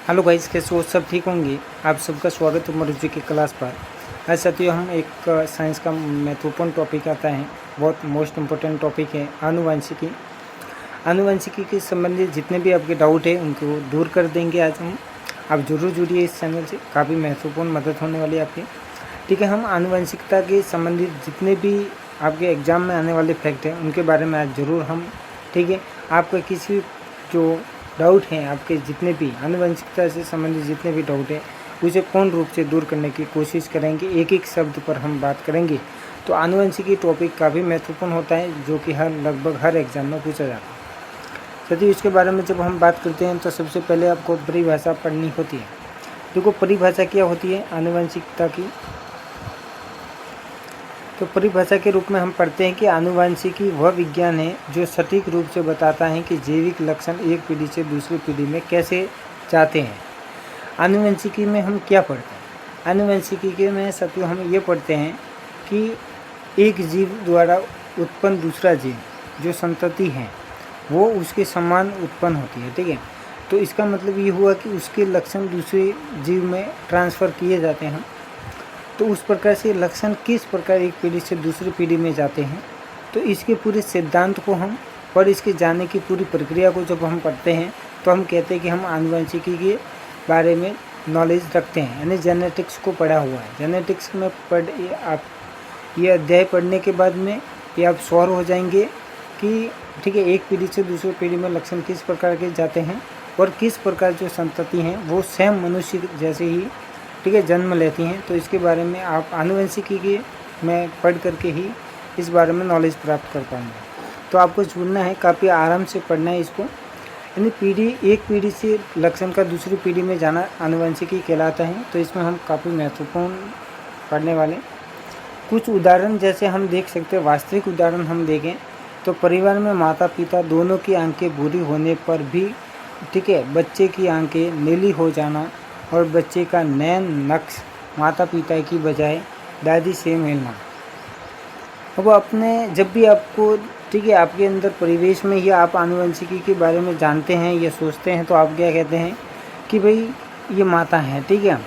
Hello guys, कैसे हो? सब ठीक होंगे। आप सबका स्वागत है मरुजी की क्लास पर। आज साथियों हम एक साइंस का महत्वपूर्ण टॉपिक आता है, बहुत मोस्ट इम्पोर्टेंट टॉपिक है आनुवंशिकी। आनुवंशिकी के संबंधित जितने भी आपके डाउट है उनको दूर कर देंगे आज हम। आप जरूर जुड़िए इस चैनल से, काफ़ी महत्वपूर्ण मदद होने वाली है आपकी। ठीक है, हम आनुवंशिकता के संबंधित जितने भी आपके एग्ज़ाम में आने वाले फैक्ट हैं उनके बारे में आज ज़रूर हम, ठीक है, आपका किसी जो डाउट हैं, आपके जितने भी आनुवंशिकता से संबंधित जितने भी डाउट हैं उसे पूर्ण रूप से दूर करने की कोशिश करेंगे। एक एक शब्द पर हम बात करेंगे। तो आनुवंशिकी टॉपिक काफ़ी महत्वपूर्ण होता है जो कि लगभग हर एग्जाम में पूछा जाता है। साथियों, इसके बारे में जब हम बात करते हैं तो सबसे पहले आपको परिभाषा पढ़नी होती है। देखो, परिभाषा क्या होती है आनुवंशिकता की। तो परिभाषा के रूप में हम पढ़ते हैं कि आनुवंशिकी वह विज्ञान है जो सटीक रूप से बताता है कि जैविक लक्षण एक पीढ़ी से दूसरी पीढ़ी में कैसे जाते हैं। आनुवंशिकी में हम क्या पढ़ते हैं? आनुवंशिकी के में साथियों हम ये पढ़ते हैं कि एक जीव द्वारा उत्पन्न दूसरा जीव जो संतति है वो उसके समान उत्पन्न होती है। ठीक है, तो इसका मतलब ये हुआ कि उसके लक्षण दूसरे जीव में ट्रांसफ़र किए जाते हैं। तो उस प्रकार से लक्षण किस प्रकार एक पीढ़ी से दूसरी पीढ़ी में जाते हैं, तो इसके पूरे सिद्धांत को हम और इसके जाने की पूरी प्रक्रिया को जब हम पढ़ते हैं तो हम कहते हैं कि हम आनुवंशिकी के बारे में नॉलेज रखते हैं, यानी जेनेटिक्स को पढ़ा हुआ है। जेनेटिक्स में आप ये अध्याय पढ़ने के बाद में ये आप श्योर हो जाएंगे कि ठीक है, एक पीढ़ी से दूसरी पीढ़ी में लक्षण किस प्रकार के जाते हैं और किस प्रकार जो संतति हैं वो सेम मनुष्य जैसे ही, ठीक है, जन्म लेती हैं। तो इसके बारे में आप आनुवंशिकी के में पढ़ करके ही इस बारे में नॉलेज प्राप्त कर पाएंगे। तो आपको जुड़ना है, काफ़ी आराम से पढ़ना है इसको। यानी एक पीढ़ी से लक्षण का दूसरी पीढ़ी में जाना आनुवंशिकी कहलाता है। तो इसमें हम काफ़ी महत्वपूर्ण पढ़ने वाले कुछ उदाहरण जैसे हम देख सकते हैं। वास्तविक उदाहरण हम देखें तो परिवार में माता पिता दोनों की आंखें बुरी होने पर भी, ठीक है, बच्चे की आंखें नीली हो जाना और बच्चे का नयन नक्श माता पिता की बजाय दादी से मिलना। अब अपने जब भी आपको, ठीक है, आपके अंदर परिवेश में या आप आनुवंशिकी के बारे में जानते हैं या सोचते हैं तो आप क्या कहते हैं कि भाई ये माता है, ठीक है,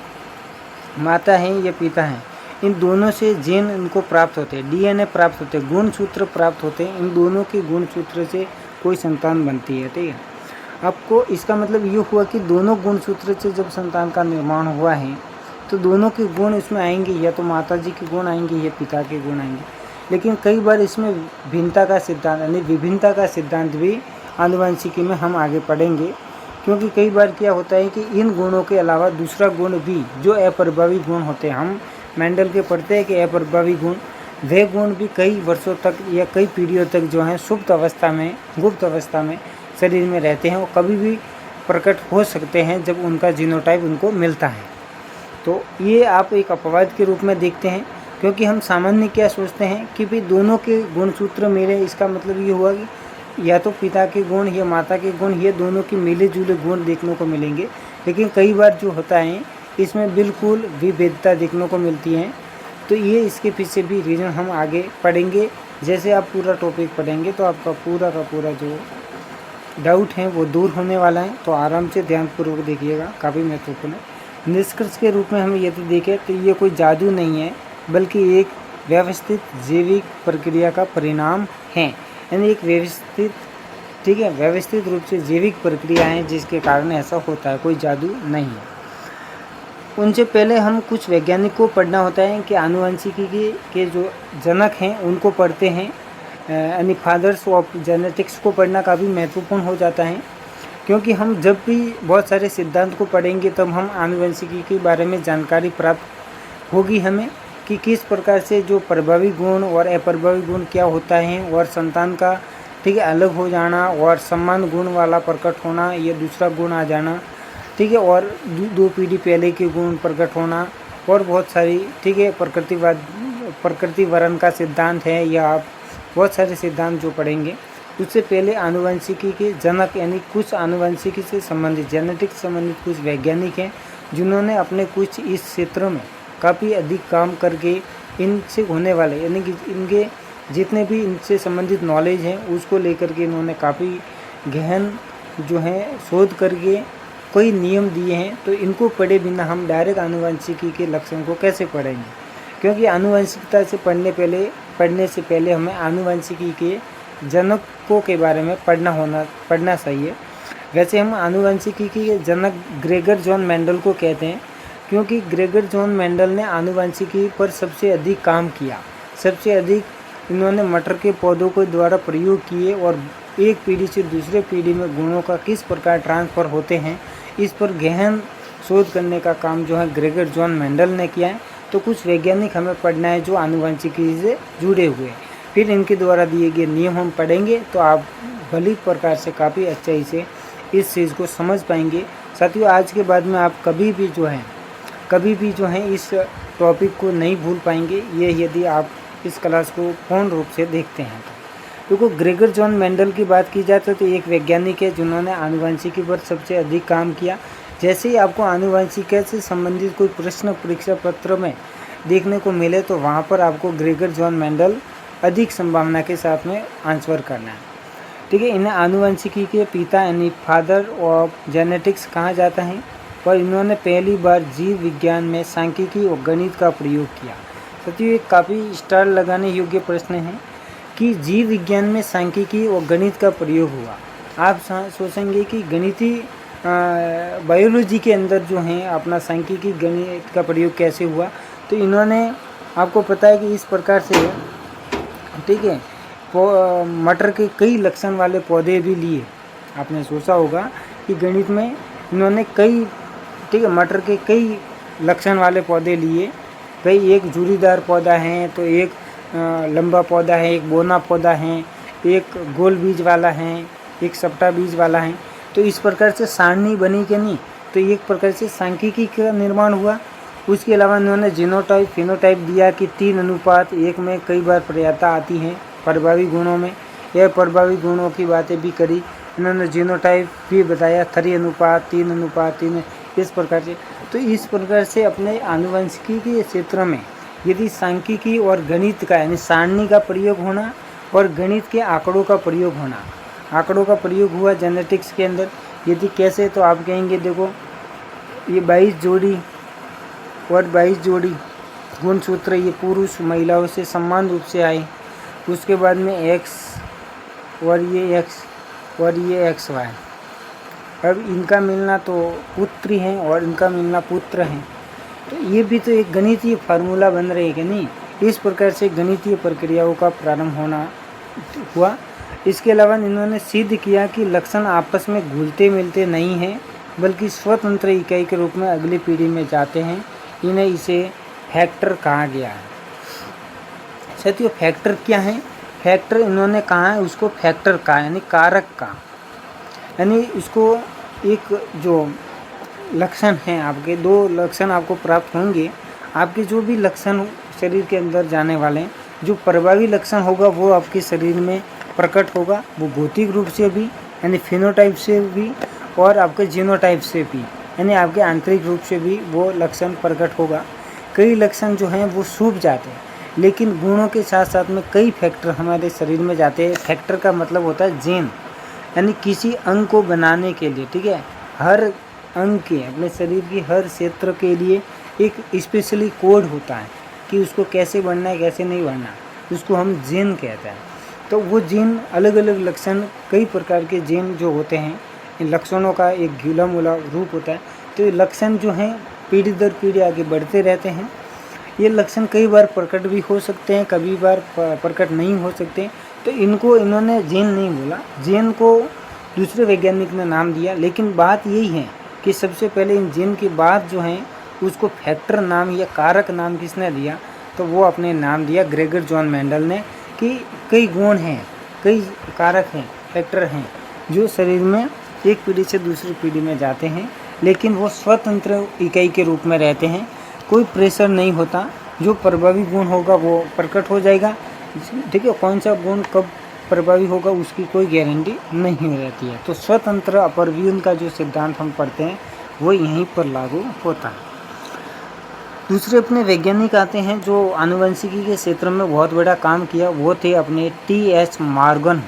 माता है या पिता है, इन दोनों से जीन इनको प्राप्त होते हैं, डीएनए प्राप्त होते हैं, गुणसूत्र प्राप्त होते हैं। इन दोनों के गुणसूत्र से कोई संतान बनती है। ठीक है, आपको इसका मतलब ये हुआ कि दोनों गुणसूत्र से जब संतान का निर्माण हुआ है तो दोनों के गुण इसमें आएंगे, या तो माता जी के गुण आएंगे या पिता के गुण आएंगे। लेकिन कई बार इसमें भिन्नता का सिद्धांत यानी विभिन्नता का सिद्धांत भी आनुवंशिकी में हम आगे पढ़ेंगे। क्योंकि कई बार क्या होता है कि इन गुणों के अलावा दूसरा गुण भी जो अप्रभावी गुण होते हैं, हम मेंडल के पढ़ते हैं कि अप्रभावी गुण, वे गुण भी कई वर्षों तक या कई पीढ़ियों तक जो हैं सुप्त अवस्था में, गुप्त अवस्था में शरीर में रहते हैं और कभी भी प्रकट हो सकते हैं जब उनका जीनोटाइप उनको मिलता है। तो ये आप एक अपवाद के रूप में देखते हैं, क्योंकि हम सामान्य क्या सोचते हैं कि भाई दोनों के गुणसूत्र मेरे, इसका मतलब ये हुआ कि या तो पिता के गुण या माता के गुण, ये दोनों के मिले जुले गुण देखने को मिलेंगे। लेकिन कई बार जो होता है इसमें बिल्कुल विभेदता देखने को मिलती है। तो ये इसके पीछे भी रीज़न हम आगे पढ़ेंगे। जैसे आप पूरा टॉपिक पढ़ेंगे तो आपका पूरा का पूरा जो डाउट है वो दूर होने वाला है। तो आराम से ध्यानपूर्वक देखिएगा, काफ़ी महत्वपूर्ण है। निष्कर्ष के रूप में हम यदि देखें तो ये कोई जादू नहीं है, बल्कि एक व्यवस्थित जैविक प्रक्रिया का परिणाम है। यानी एक व्यवस्थित, ठीक है, व्यवस्थित रूप से जैविक प्रक्रिया है जिसके कारण ऐसा होता है, कोई जादू नहीं है। उनसे पहले हम कुछ वैज्ञानिक को पढ़ना होता है कि आनुवंशिकी के जो जनक हैं उनको पढ़ते हैं, यानी फादर्स ऑफ जेनेटिक्स को पढ़ना काफ़ी महत्वपूर्ण हो जाता है। क्योंकि हम जब भी बहुत सारे सिद्धांत को पढ़ेंगे तब हम आनुवंशिकी के बारे में जानकारी प्राप्त होगी हमें कि किस प्रकार से जो प्रभावी गुण और अप्रभावी गुण क्या होता है, और संतान का, ठीक है, अलग हो जाना और समान गुण वाला प्रकट होना या दूसरा गुण आ जाना, ठीक है, और दो पीढ़ी पहले के गुण प्रकट होना और बहुत सारी, ठीक है, प्रकृति वरण का सिद्धांत है, या आप बहुत सारे सिद्धांत जो पढ़ेंगे। उससे पहले आनुवंशिकी के जनक यानी कुछ आनुवंशिकी से संबंधित, जेनेटिक्स से संबंधित कुछ वैज्ञानिक हैं जिन्होंने अपने कुछ इस क्षेत्र में काफ़ी अधिक काम करके इनसे होने वाले, यानी कि इनके जितने भी इनसे संबंधित नॉलेज हैं उसको लेकर के इन्होंने काफ़ी गहन जो है शोध करके कोई नियम दिए हैं, तो इनको पढ़े बिना हम डायरेक्ट आनुवंशिकी के लक्षण को कैसे पढ़ेंगे, क्योंकि आनुवंशिकता से पढ़ने से पहले हमें आनुवंशिकी के जनकों के बारे में पढ़ना चाहिए। वैसे हम आनुवंशिकी के जनक ग्रेगर जॉन मेंडल को कहते हैं, क्योंकि ग्रेगर जॉन मेंडल ने आनुवंशिकी पर सबसे अधिक काम किया। सबसे अधिक इन्होंने मटर के पौधों के द्वारा प्रयोग किए और एक पीढ़ी से दूसरे पीढ़ी में गुणों का किस प्रकार ट्रांसफ़र होते हैं, इस पर गहन शोध करने का काम जो है ग्रेगर जॉन मेंडल ने किया है। तो कुछ वैज्ञानिक हमें पढ़ना है जो आनुवंशिकी से जुड़े हुए हैं, फिर इनके द्वारा दिए गए नियम हम पढ़ेंगे तो आप भली प्रकार से काफ़ी अच्छाई से इस चीज़ को समझ पाएंगे। साथियों, आज के बाद में आप कभी भी जो है इस टॉपिक को नहीं भूल पाएंगे, ये यदि आप इस क्लास को पूर्ण रूप से देखते हैं तो। क्योंकि ग्रेगर जॉन मेंडल की बात की जाए तो एक वैज्ञानिक है जिन्होंने आनुवंशिकी पर सबसे अधिक काम किया। जैसे ही आपको आनुवंशिकी से संबंधित कोई प्रश्न परीक्षा पत्र में देखने को मिले तो वहाँ पर आपको ग्रेगर जॉन मेंडल अधिक संभावना के साथ में आंसर करना है। ठीक है, इन्हें आनुवंशिकी के पिता यानी फादर ऑफ जेनेटिक्स कहा जाता है और इन्होंने पहली बार जीव विज्ञान में सांख्यिकी और गणित का प्रयोग किया। साथियों, ये काफ़ी स्टार लगाने योग्य प्रश्न है कि जीव विज्ञान में सांख्यिकी और गणित का प्रयोग हुआ। आप सोचेंगे कि गणिती बायोलॉजी के अंदर जो है अपना सांख्यिकी गणित का प्रयोग कैसे हुआ, तो इन्होंने आपको पता है कि इस प्रकार से, ठीक है, मटर के कई लक्षण वाले पौधे भी लिए। आपने सोचा होगा कि गणित में इन्होंने मटर के कई लक्षण वाले पौधे लिए। एक झुर्रीदार पौधा है, तो एक लंबा पौधा है, एक बोना पौधा है, एक गोल बीज वाला है, एक सपटा बीज वाला है। तो इस प्रकार से सारणी बनी कि नहीं, तो एक प्रकार से सांख्यिकी का निर्माण हुआ। उसके अलावा इन्होंने जीनोटाइप फिनोटाइप दिया कि 3:1 में कई बार प्रयाता आती हैं प्रभावी गुणों में। यह प्रभावी गुणों की बातें भी करी इन्होंने। जीनोटाइप भी बताया 3:3:3 इस प्रकार से। तो इस प्रकार से अपने आनुवंशिकी के क्षेत्र में यदि सांख्यिकी और गणित का यानी सारणी का प्रयोग होना और गणित के आंकड़ों का प्रयोग होना, आंकड़ों का प्रयोग हुआ जेनेटिक्स के अंदर। यदि कैसे, तो आप कहेंगे देखो ये 22 जोड़ी और 22 जोड़ी गुणसूत्र ये पुरुष महिलाओं से समान रूप से आए। उसके बाद में एक्स और ये एक्स वाई, अब इनका मिलना तो पुत्री हैं और इनका मिलना पुत्र हैं। तो ये भी तो एक गणितीय फार्मूला बन रही है कि नहीं। इस प्रकार से गणितीय प्रक्रियाओं का प्रारंभ हुआ। इसके अलावा इन्होंने सिद्ध किया कि लक्षण आपस में घुलते मिलते नहीं हैं, बल्कि स्वतंत्र इकाई के रूप में अगली पीढ़ी में जाते हैं। इन्हें इसे फैक्टर कहा गया है। साथियों, फैक्टर क्या है? फैक्टर इन्होंने कहा है उसको फैक्टर का यानी कारक का, यानी उसको एक जो लक्षण हैं, आपके 2 लक्षण आपको प्राप्त होंगे। आपके जो भी लक्षण शरीर के अंदर जाने वाले हैं, जो प्रभावी लक्षण होगा वो आपके शरीर में प्रकट होगा, वो भौतिक रूप से भी यानी फिनोटाइप से भी और आपके जीनोटाइप से भी यानी आपके आंतरिक रूप से भी वो लक्षण प्रकट होगा। कई लक्षण जो हैं वो सूख जाते हैं, लेकिन गुणों के साथ साथ में कई फैक्टर हमारे शरीर में जाते हैं। फैक्टर का मतलब होता है जीन, यानी किसी अंग को बनाने के लिए, ठीक है, हर अंग के अपने शरीर की हर क्षेत्र के लिए एक स्पेशली कोड होता है कि उसको कैसे बढ़ना है कैसे नहीं बढ़ना, उसको हम जीन कहते हैं। तो वो जीन अलग अलग लक्षण, कई प्रकार के जीन जो होते हैं, इन लक्षणों का एक घुला मुला रूप होता है। तो ये लक्षण जो हैं पीढ़ी दर पीढ़ी आगे बढ़ते रहते हैं। ये लक्षण कई बार प्रकट भी हो सकते हैं, कभी बार प्रकट नहीं हो सकते। तो इनको इन्होंने जीन नहीं बोला, जीन को दूसरे वैज्ञानिक ने नाम दिया। लेकिन बात यही है कि सबसे पहले इन जीन की बात जो है उसको फैक्टर नाम या कारक नाम किसने दिया, तो वो अपने नाम दिया ग्रेगर जॉन मेंडल ने कि कई गुण हैं, कई कारक हैं, फैक्टर हैं जो शरीर में एक पीढ़ी से दूसरी पीढ़ी में जाते हैं, लेकिन वो स्वतंत्र इकाई के रूप में रहते हैं। कोई प्रेशर नहीं होता, जो प्रभावी गुण होगा वो प्रकट हो जाएगा, ठीक है। कौन सा गुण कब प्रभावी होगा उसकी कोई गारंटी नहीं रहती है। तो स्वतंत्र अपरव्यूहन का जो सिद्धांत हम पढ़ते हैं वो यहीं पर लागू होता है। दूसरे अपने वैज्ञानिक आते हैं जो आनुवंशिकी के क्षेत्र में बहुत बड़ा काम किया, वो थे अपने T.H. मॉर्गन।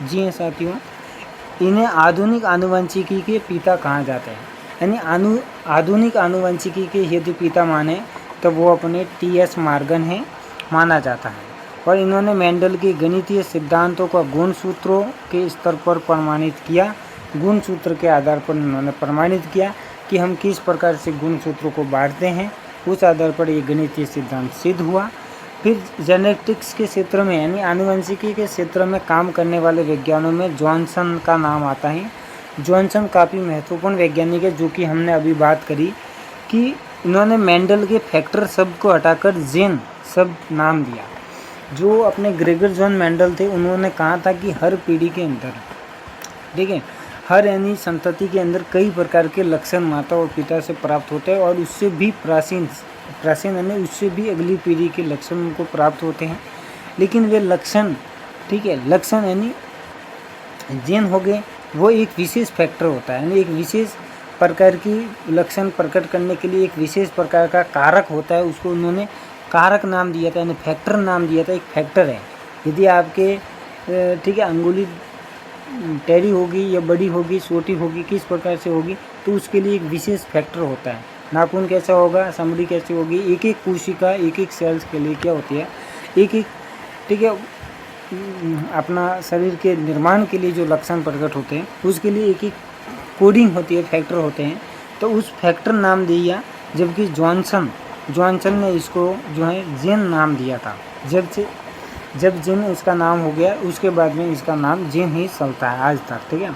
जी हैं साथियों, इन्हें आधुनिक आनुवंशिकी के पिता कहा जाता है। यानी आधुनिक आनुवंशिकी के यदि पिता माने तो वो अपने टी.एस. मॉर्गन है माना जाता है। और इन्होंने मेंडल के गणितीय सिद्धांतों को गुणसूत्रों के स्तर पर प्रमाणित किया। गुणसूत्र के आधार पर इन्होंने प्रमाणित किया कि हम किस प्रकार से गुणसूत्रों को बांटते हैं, उस आधार पर ये गणितीय सिद्धांत सिद्ध हुआ। फिर जेनेटिक्स के क्षेत्र में यानी आनुवंशिकी के क्षेत्र में काम करने वाले वैज्ञानिकों में जॉनसन का नाम आता है। जॉनसन काफ़ी महत्वपूर्ण वैज्ञानिक है, जो कि हमने अभी बात करी कि इन्होंने मेंडल के फैक्टर शब्द को हटाकर जीन शब्द नाम दिया। जो अपने ग्रेगर जॉन मेंडल थे, उन्होंने कहा था कि हर पीढ़ी के अंदर, ठीक है, हर यानी संतति के अंदर कई प्रकार के लक्षण माता और पिता से प्राप्त होते हैं और उससे भी प्राचीन यानी उससे भी अगली पीढ़ी के लक्षण उनको प्राप्त होते हैं। लेकिन वे लक्षण, ठीक है, लक्षण यानी जीन हो गए, वो एक विशेष फैक्टर होता है, यानी एक विशेष प्रकार की लक्षण प्रकट करने के लिए एक विशेष प्रकार का कारक होता है, उसको उन्होंने कारक नाम दिया था, यानी फैक्टर नाम दिया था। एक फैक्टर है, यदि आपके ठीक है अंगुली टेढ़ी होगी या बड़ी होगी, छोटी होगी, किस प्रकार से होगी, तो उसके लिए एक विशेष फैक्टर होता है। नाखून कैसा होगा, चमड़ी कैसी होगी, एक एक कोशिका, एक एक सेल्स के लिए क्या होती है, एक एक, ठीक है, अपना शरीर के निर्माण के लिए जो लक्षण प्रकट होते हैं उसके लिए एक एक कोडिंग होती है, फैक्टर होते हैं। तो उस फैक्टर नाम दिया, जबकि जॉनसन ने इसको जो है जीन नाम दिया था। जब जीन इसका नाम हो गया, उसके बाद में इसका नाम जीन ही चलता है आज तक, ठीक है।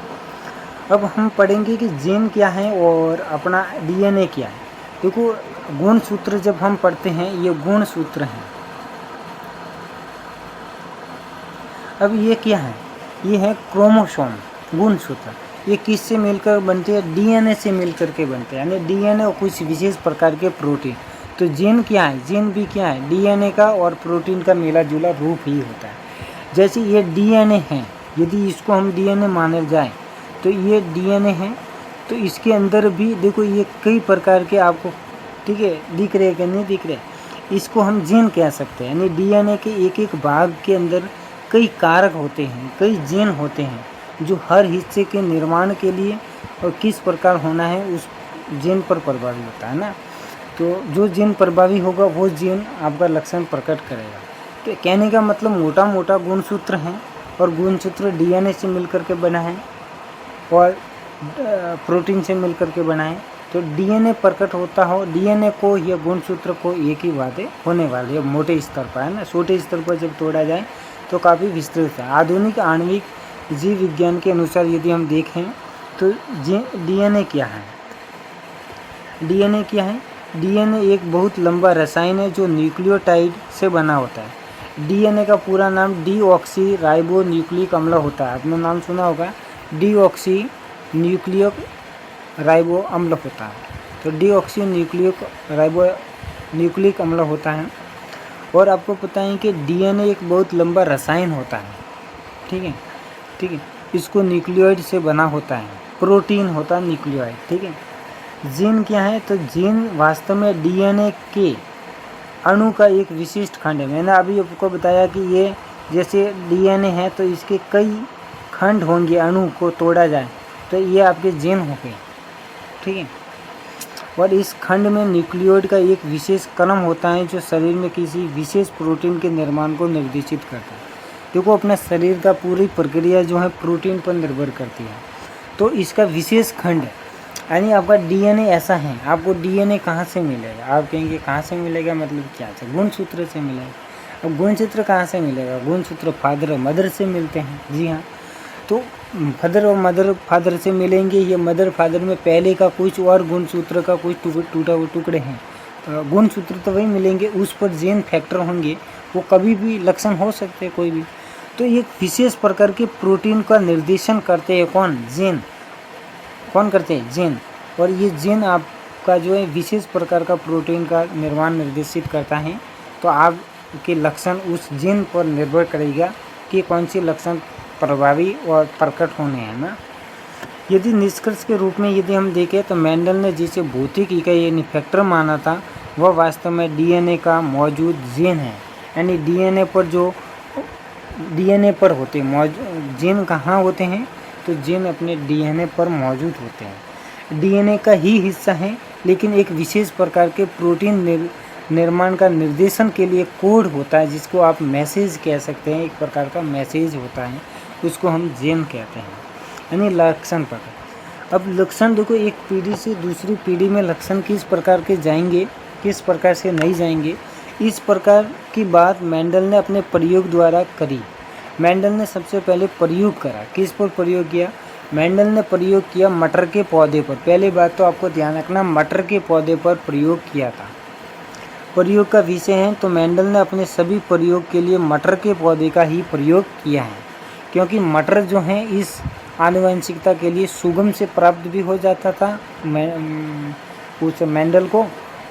अब हम पढ़ेंगे कि जीन क्या है और अपना डीएनए क्या है। देखो, गुणसूत्र जब हम पढ़ते हैं, ये गुणसूत्र हैं। अब ये क्या है, ये है क्रोमोसोम। गुणसूत्र ये किससे मिलकर बनते हैं, डीएनए से मिलकर के बनते हैं, यानी डीएनए और कुछ विशेष प्रकार के प्रोटीन। तो जीन क्या है, जीन भी क्या है, डीएनए का और प्रोटीन का मिला जुला रूप ही होता है। जैसे ये डीएनए है, यदि इसको हम डीएनए माने जाए तो ये डीएनए है, तो इसके अंदर भी देखो ये कई प्रकार के आपको, ठीक है, दिख रहे कि नहीं दिख रहे, इसको हम जीन कह सकते हैं। यानी डीएनए के एक एक भाग के अंदर कई कारक होते हैं, कई जीन होते हैं, जो हर हिस्से के निर्माण के लिए और किस प्रकार होना है उस जीन पर प्रभावी होता है ना। तो जो जीन प्रभावी होगा वो जीन आपका लक्षण प्रकट करेगा। तो कहने का मतलब मोटा मोटा गुणसूत्र हैं और गुणसूत्र डीएनए से मिलकर के बना है और प्रोटीन से मिलकर के बना है। तो डीएनए प्रकट होता हो, डीएनए को या गुणसूत्र को एक ही बातें होने वाली है मोटे स्तर पर, है ना। छोटे स्तर पर जब तोड़ा जाए तो काफ़ी विस्तृत है। आधुनिक आणविक जीव विज्ञान के अनुसार यदि हम देखें तो डीएनए क्या है, डीएनए क्या है, डीएनए एक बहुत लंबा रसायन है जो न्यूक्लियोटाइड से बना होता है। डीएनए का पूरा नाम डीऑक्सी राइबो न्यूक्लिक अम्ल होता है। आपने नाम सुना होगा, डीऑक्सी न्यूक्लियो राइबो अम्ल होता है। तो डीऑक्सी न्यूक्लिक अम्ल होता है। और आपको पता है कि डीएनए एक बहुत लंबा रसायन होता है, ठीक है, ठीक है, इसको न्यूक्लियोइड से बना होता है। प्रोटीन होता है न्यूक्लियोइड, ठीक है। जीन क्या है, तो जीन वास्तव में डीएनए के अणु का एक विशिष्ट खंड है। मैंने अभी आपको बताया कि ये जैसे डीएनए है तो इसके कई खंड होंगे, अणु को तोड़ा जाए तो ये आपके जीन हो गए, ठीक है। और इस खंड में न्यूक्लियोइड का एक विशेष क्रम होता है जो शरीर में किसी विशेष प्रोटीन के निर्माण को निर्देशित करता है। देखो, अपने शरीर का पूरी प्रक्रिया जो है प्रोटीन पर निर्भर करती है। तो इसका विशेष खंड, यानी आपका डीएनए ऐसा है। आपको डीएनए कहाँ से मिलेगा, आप कहेंगे कहाँ से मिलेगा, मतलब क्या है, गुणसूत्र से मिलेगा। अब गुणसूत्र कहाँ से मिलेगा, गुणसूत्र फादर और मदर से मिलते हैं। जी हाँ, तो फादर और मदर फादर से मिलेंगे। ये मदर फादर में पहले का कुछ और गुणसूत्र का कुछ टूटा हुए टुकड़े हैं। गुणसूत्र तो वही मिलेंगे, उस पर जीन फैक्टर होंगे, वो कभी भी लक्षण हो सकते हैं कोई भी। तो ये विशेष प्रकार के प्रोटीन का निर्देशन करते हैं कौन, जीन। कौन करते हैं, जीन। और ये जीन आपका जो है विशेष प्रकार का प्रोटीन का निर्माण निर्देशित करता है। तो आपके लक्षण उस जीन पर निर्भर करेगा कि कौन सी लक्षण प्रभावी और प्रकट होने हैं ना। यदि निष्कर्ष के रूप में यदि हम देखें तो मेंडल ने जिसे भौतिक इकाई यानी फैक्टर माना था, वह वास्तव में डीएनए का मौजूद जीन है। यानी डीएनए पर होते हैं जीन कहाँ होते हैं, तो जीन अपने डीएनए पर मौजूद होते हैं। डीएनए का ही हिस्सा हैं, लेकिन एक विशेष प्रकार के प्रोटीन निर्माण का निर्देशन के लिए कोड होता है, जिसको आप मैसेज कह सकते हैं। एक प्रकार का मैसेज होता है, उसको हम जीन कहते हैं, यानी लक्षण प्रकार। अब लक्षण देखो, एक पीढ़ी से दूसरी पीढ़ी में लक्षण किस प्रकार के जाएंगे, किस प्रकार से नहीं जाएंगे, इस प्रकार की बात मेंडल ने अपने प्रयोग द्वारा करी। मेंडल ने सबसे पहले प्रयोग करा, किस पर प्रयोग किया? मेंडल ने प्रयोग किया मटर के पौधे पर। पहली बात तो आपको ध्यान रखना, मटर के पौधे पर प्रयोग किया था। प्रयोग का विषय है तो मेंडल ने अपने सभी प्रयोग के लिए मटर के पौधे का ही प्रयोग किया है, क्योंकि मटर जो है इस आनुवंशिकता के लिए सुगम से प्राप्त भी हो जाता था उस मेंडल को,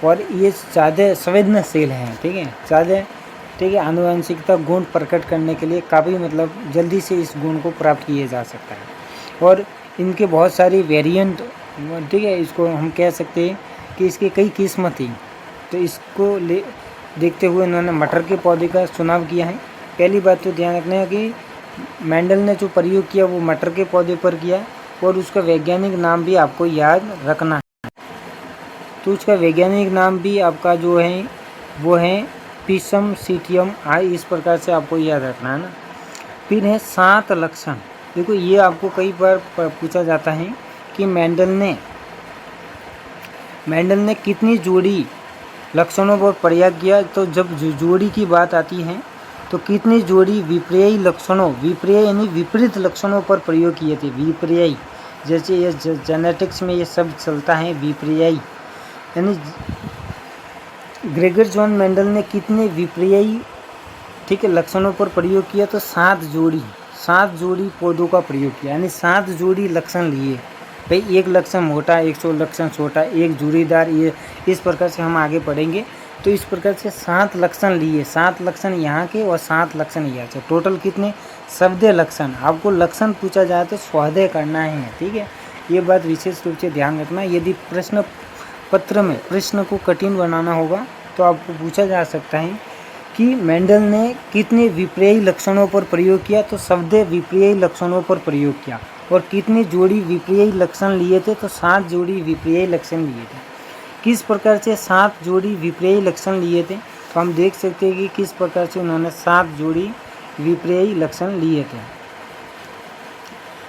और ये ज़्यादा संवेदनशील हैं, ठीक है, ज़्यादा, ठीक है, आनुवंशिकता गुण प्रकट करने के लिए काफ़ी मतलब जल्दी से इस गुण को प्राप्त किया जा सकता है। और इनके बहुत सारी वेरिएंट, ठीक है, इसको हम कह सकते हैं कि इसकी कई किस्म थी। तो इसको देखते हुए इन्होंने मटर के पौधे का चुनाव किया है। पहली बात तो ध्यान रखना है कि मेंडल ने जो प्रयोग किया वो मटर के पौधे पर किया, और उसका वैज्ञानिक नाम भी आपको याद रखना है। तो उसका वैज्ञानिक नाम भी आपका जो है वो है पीसम सीटियम आई, इस प्रकार से आपको याद रखना है ना। फिर है 7 लक्षण। देखो ये आपको कई बार पूछा जाता है कि मेंडल ने कितनी जोड़ी लक्षणों पर प्रयोग किया। तो जब जोड़ी की बात आती है तो कितनी जोड़ी विपर्ययी लक्षणों, विपर्यय यानी विपरीत लक्षणों पर प्रयोग किए थे। विपर्ययी, जैसे ये जेनेटिक्स में ये शब्द चलता है विपर्ययी, यानी ग्रेगर जॉन मेंडल ने कितने विपर्ययी, ठीक है, लक्षणों पर प्रयोग किया? तो 7 जोड़ी पौधों का प्रयोग किया, यानी 7 जोड़ी लक्षण लिए। भाई एक लक्षण मोटा, 100 लक्षण छोटा, एक जुड़ीदार, ये इस प्रकार से हम आगे पढ़ेंगे। तो इस प्रकार से 7 लक्षण लिए, 7 लक्षण यहाँ के और 7 लक्षण यहाँ से, टोटल कितने? शब्द लक्षण। आपको लक्षण पूछा जाए तो स्वाध्याय करना है, ठीक है, ये बात विशेष रूप से ध्यान रखना। यदि प्रश्न पत्र में प्रश्न को कठिन बनाना होगा तो आपको पूछा जा सकता है कि मेंडल ने कितने विपर्ययी लक्षणों पर प्रयोग किया? तो शब्द विपर्ययी लक्षणों पर प्रयोग किया। और कितनी जोड़ी विपर्ययी लक्षण लिए थे? तो 7 जोड़ी विपर्ययी लक्षण लिए थे। किस प्रकार से 7 जोड़ी विपर्ययी लक्षण लिए थे? तो हम देख सकते हैं कि किस प्रकार से उन्होंने 7 जोड़ी विपर्ययी लक्षण लिए थे।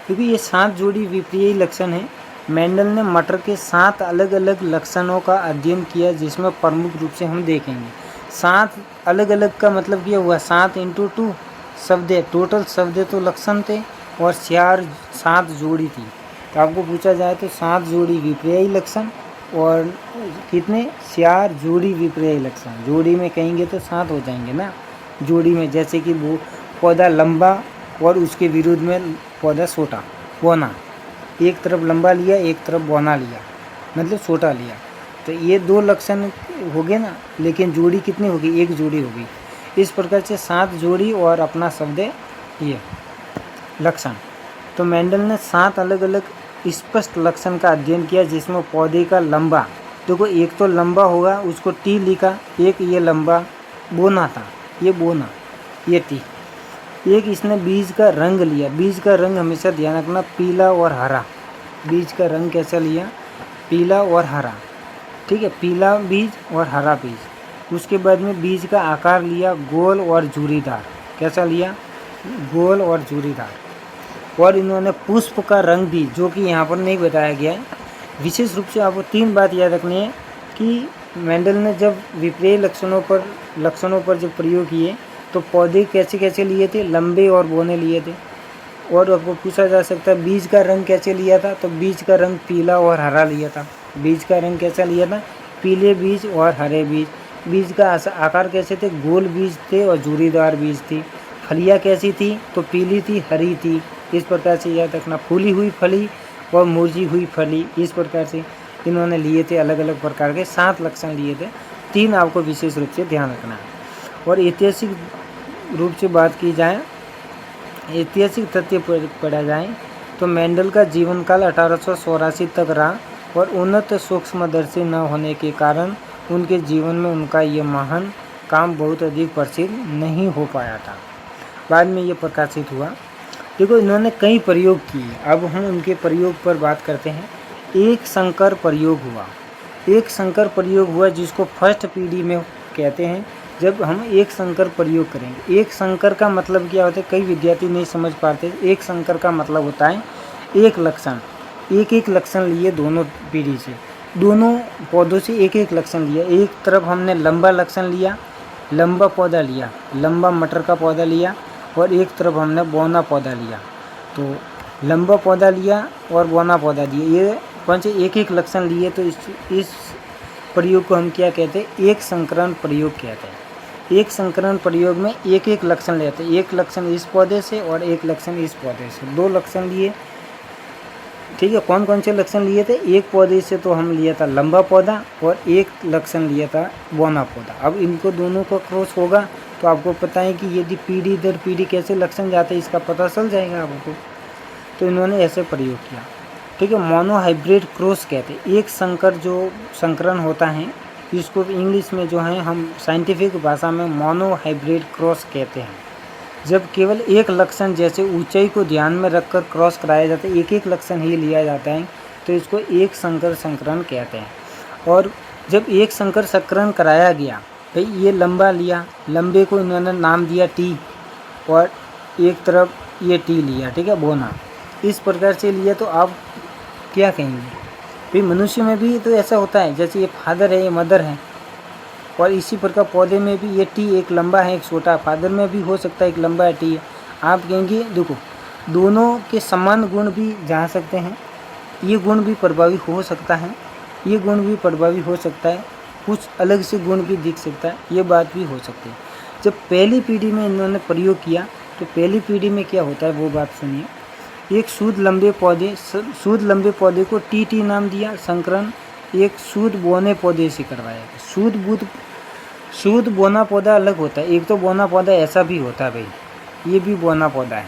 क्योंकि ये 7 जोड़ी विपर्ययी लक्षण हैं, मेंडल ने मटर के 7 अलग अलग लक्षणों का अध्ययन किया, जिसमें प्रमुख रूप से हम देखेंगे 7 अलग अलग का मतलब क्या हुआ? 7 × 2 शब्द, टोटल शब्द तो लक्षण थे और 7 जोड़ी थी। तो आपको पूछा जाए तो 7 जोड़ी विपर्ययी लक्षण और कितने? 4 जोड़ी विपर्ययी लक्षण। जोड़ी में कहेंगे तो 7 हो जाएंगे ना जोड़ी में, जैसे कि वो पौधा लंबा और उसके विरुद्ध में पौधा छोटा, बौना, एक तरफ लंबा लिया एक तरफ बौना लिया, मतलब छोटा लिया। तो ये 2 लक्षण हो गए ना, लेकिन जोड़ी कितनी होगी? 1 जोड़ी होगी। इस प्रकार से 7 जोड़ी और अपना शब्द ये लक्षण। तो मेंडल ने 7 अलग अलग स्पष्ट लक्षण का अध्ययन किया, जिसमें पौधे का लंबा, देखो एक तो लंबा होगा उसको टी लिखा, एक ये लंबा बोना था, ये बोना, ये टी। एक इसने बीज का रंग लिया, बीज का रंग हमेशा ध्यान रखना पीला और हरा। बीज का रंग कैसा लिया? पीला और हरा, ठीक है, पीला बीज और हरा बीज। उसके बाद में बीज का आकार लिया गोल और झुर्रीदार, कैसा लिया? गोल और झुर्रीदार। और इन्होंने पुष्प का रंग भी, जो कि यहाँ पर नहीं बताया गया है। विशेष रूप से आपको 3 बात याद रखनी है कि मेंडल ने जब विपर्ययी लक्षणों पर जब प्रयोग किए तो पौधे कैसे कैसे लिए थे? लंबे और बौने लिए थे। और आपको पूछा जा सकता है बीज का रंग कैसे लिया था? तो बीज का रंग पीला और हरा लिया था। बीज का रंग कैसा लिया था? पीले बीज और हरे बीज। बीज का आकार कैसे थे? गोल बीज थे और झुर्रीदार बीज थी। फलियाँ कैसी थी? तो पीली थी, हरी थी। इस प्रकार से याद रखना, फूली हुई फली और मुरझी हुई फली, इस प्रकार से इन्होंने लिए थे। अलग अलग प्रकार के 7 लक्षण लिए थे। 3 आपको विशेष रूप से ध्यान रखना है। और ऐतिहासिक रूप से बात की जाए, ऐतिहासिक तथ्य पढ़ा जाए तो मेंडल का जीवन काल 1884 तक रहा और उन्नत सूक्ष्मदर्शी न होने के कारण उनके जीवन में उनका ये महान काम बहुत अधिक प्रसिद्ध नहीं हो पाया था। बाद में ये प्रकाशित हुआ। देखो इन्होंने कई प्रयोग किए, अब हम उनके प्रयोग पर बात करते हैं। एक संकर प्रयोग हुआ। एक संकर प्रयोग हुआ जिसको फर्स्ट पीढ़ी में कहते हैं। जब हम एक संकर प्रयोग करेंगे, एक संकर का मतलब क्या होता है, कई विद्यार्थी नहीं समझ पाते। एक संकर का मतलब होता है एक लक्षण, एक लक्षण लिए दोनों पीढ़ी से, दोनों पौधों से एक लक्षण लिया। एक तरफ हमने लंबा लक्षण लिया, लंबा पौधा लिया, लंबा मटर का पौधा लिया, और एक तरफ हमने बौना पौधा लिया। तो लंबा पौधा लिया और बौना पौधा दिया, ये कौन से एक लक्षण लिए। तो इस प्रयोग को हम क्या कहते हैं, एक संकरण प्रयोग कहते हैं। एक संकरण प्रयोग में एक लक्षण लेते हैं, एक लक्षण इस पौधे से और एक लक्षण इस पौधे से, दो लक्षण लिए। ठीक है, कौन कौन से लक्षण लिए थे, एक पौधे से तो हम लिया था लंबा पौधा और एक लक्षण लिया था बौना पौधा। अब इनको दोनों का क्रॉस होगा तो आपको पता है कि यदि पीढ़ी दर पीढ़ी कैसे लक्षण जाते हैं इसका पता चल जाएगा आपको। तो इन्होंने ऐसे प्रयोग किया। ठीक है, मोनोहाइब्रिड क्रॉस कहते हैं। एक संकर जो संकरण होता है इसको इंग्लिश में जो है हम साइंटिफिक भाषा में मोनोहाइब्रिड क्रॉस कहते हैं। जब केवल एक लक्षण जैसे ऊंचाई को ध्यान में रखकर क्रॉस कराया जाता है, एक लक्षण ही लिया जाता है, तो इसको एक संकर संकरण कहते हैं। और जब एक संकर संकरण कराया गया, भाई ये लंबा लिया, लंबे को इन्होंने नाम दिया टी, और एक तरफ ये टी लिया, ठीक है, बोना, इस प्रकार से लिया। तो आप क्या कहेंगे, भाई मनुष्य में भी तो ऐसा होता है, जैसे ये फादर है, ये मदर है, और इसी प्रकार पौधे में भी ये टी एक लंबा है एक छोटा, फादर में भी हो सकता है एक लंबा है टी है। आप कहेंगे देखो दोनों के समान गुण भी जा सकते हैं, ये गुण भी प्रभावी हो सकता है, ये गुण भी प्रभावी हो सकता है, कुछ अलग से गुण भी दिख सकता है, ये बात भी हो सकती है। जब पहली पीढ़ी में इन्होंने प्रयोग किया तो पहली पीढ़ी में क्या होता है वो बात सुनिए। एक शुद्ध लंबे पौधे को टी नाम दिया संकरण, एक शुद्ध बोने पौधे से करवाया। शुद्ध बोना पौधा अलग होता है, एक तो बोना पौधा ऐसा भी होता है, भाई ये भी बोना पौधा है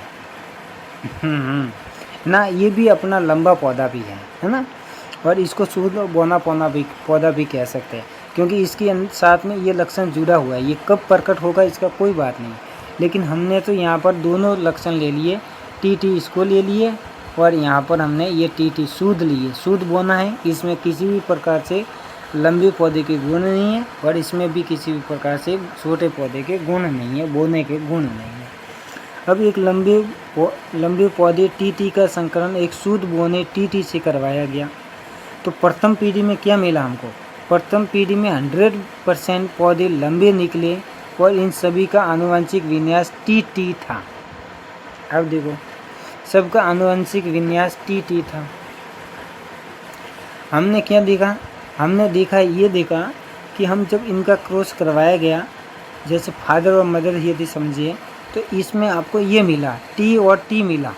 ना, ये भी अपना लंबा पौधा भी है ना, और इसको शुद्ध बोना पौधा भी कह सकते हैं, क्योंकि इसके साथ में ये लक्षण जुड़ा हुआ है। ये कब प्रकट होगा इसका कोई बात नहीं, लेकिन हमने तो यहाँ पर दोनों लक्षण ले लिए, टी इसको ले लिए, और यहाँ पर हमने ये टी शुद्ध लिए। शुद्ध बोना है, इसमें किसी भी प्रकार से लंबे पौधे के गुण नहीं है, और इसमें भी किसी भी प्रकार से छोटे पौधे के गुण नहीं है, बोने के गुण नहीं है। अब एक लंबे पौधे टी का संकरण एक शुद्ध बोने टी से करवाया गया। तो प्रथम पीढ़ी में क्या मिला हमको, प्रथम पीढ़ी में 100% पौधे लंबे निकले और इन सभी का आनुवंशिक विन्यास टी था। अब देखो सबका आनुवंशिक विन्यास टी था। हमने क्या देखा, हमने देखा कि हम जब इनका क्रॉस करवाया गया, जैसे फादर और मदर यदि समझिए, तो इसमें आपको ये मिला टी और टी मिला,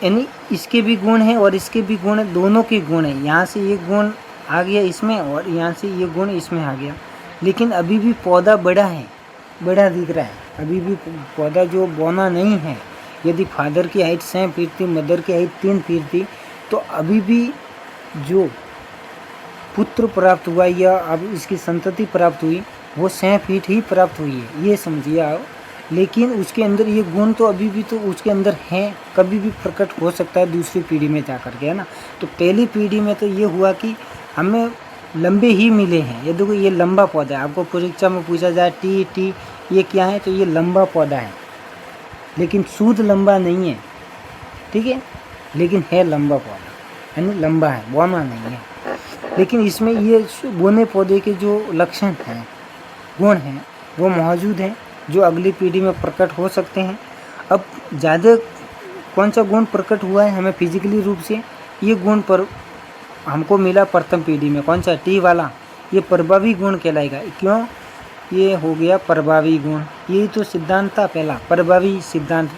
यानी इसके भी गुण हैं और इसके भी गुण, दोनों के गुण हैं। यहाँ से ये गुण आ गया इसमें और यहाँ से ये गुण इसमें आ गया, लेकिन अभी भी पौधा बड़ा है, बड़ा दिख रहा है, अभी भी पौधा जो बौना नहीं है। यदि फादर की हाइट 6 फीट थी, मदर की हाइट 3 फीट थी, तो अभी भी जो पुत्र प्राप्त हुआ या अब इसकी संतति प्राप्त हुई वो 6 फीट ही प्राप्त हुई है, ये समझिए आप। लेकिन उसके अंदर ये गुण तो अभी भी तो उसके अंदर है, कभी भी प्रकट हो सकता है दूसरी पीढ़ी में जा कर के, है ना। तो पहली पीढ़ी में तो ये हुआ कि हमें लंबे ही मिले हैं। ये देखो ये लंबा पौधा है, आपको परीक्षा में पूछा जाए टी ये क्या है, तो ये लंबा पौधा है, लेकिन शुद्ध लंबा नहीं है, ठीक है, लेकिन है लंबा पौधा, यानी लंबा है, बौना नहीं है। लेकिन इसमें ये बोने पौधे के जो लक्षण हैं, गुण हैं, वो मौजूद हैं जो अगली पीढ़ी में प्रकट हो सकते हैं। अब ज़्यादा कौन सा गुण प्रकट हुआ है हमें फिजिकली रूप से, ये गुण पर हमको मिला प्रथम पीढ़ी में, कौन सा टी वाला, ये प्रभावी गुण कहलाएगा। क्यों, ये हो गया प्रभावी गुण, यही तो सिद्धांत था पहला, प्रभावी सिद्धांत,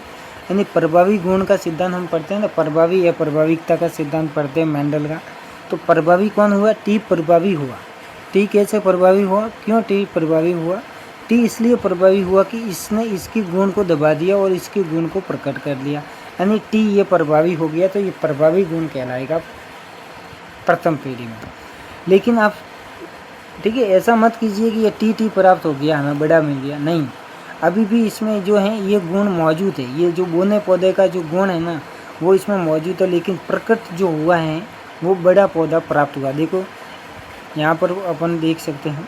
यानी प्रभावी गुण का सिद्धांत हम पढ़ते हैं ना, प्रभावी या प्रभाविकता का सिद्धांत पढ़ते हैं मेंडल का। तो प्रभावी कौन हुआ, टी प्रभावी हुआ। टी कैसे प्रभावी हुआ, क्यों टी प्रभावी हुआ, टी इसलिए प्रभावी हुआ कि इसने इसके गुण को दबा दिया और इसके गुण को प्रकट कर दिया, यानी टी ये प्रभावी हो गया, तो ये प्रभावी गुण कहलाएगा प्रथम पीढ़ी में। लेकिन आप ठीक है, ऐसा मत कीजिए कि ये टी प्राप्त हो गया, हमें बड़ा मिल गया, नहीं, अभी भी इसमें जो है ये गुण मौजूद है। ये जो बोने पौधे का जो गुण है ना, वो इसमें मौजूद है, लेकिन प्रकट जो हुआ है वो बड़ा पौधा प्राप्त हुआ। देखो यहाँ पर अपन देख सकते हैं,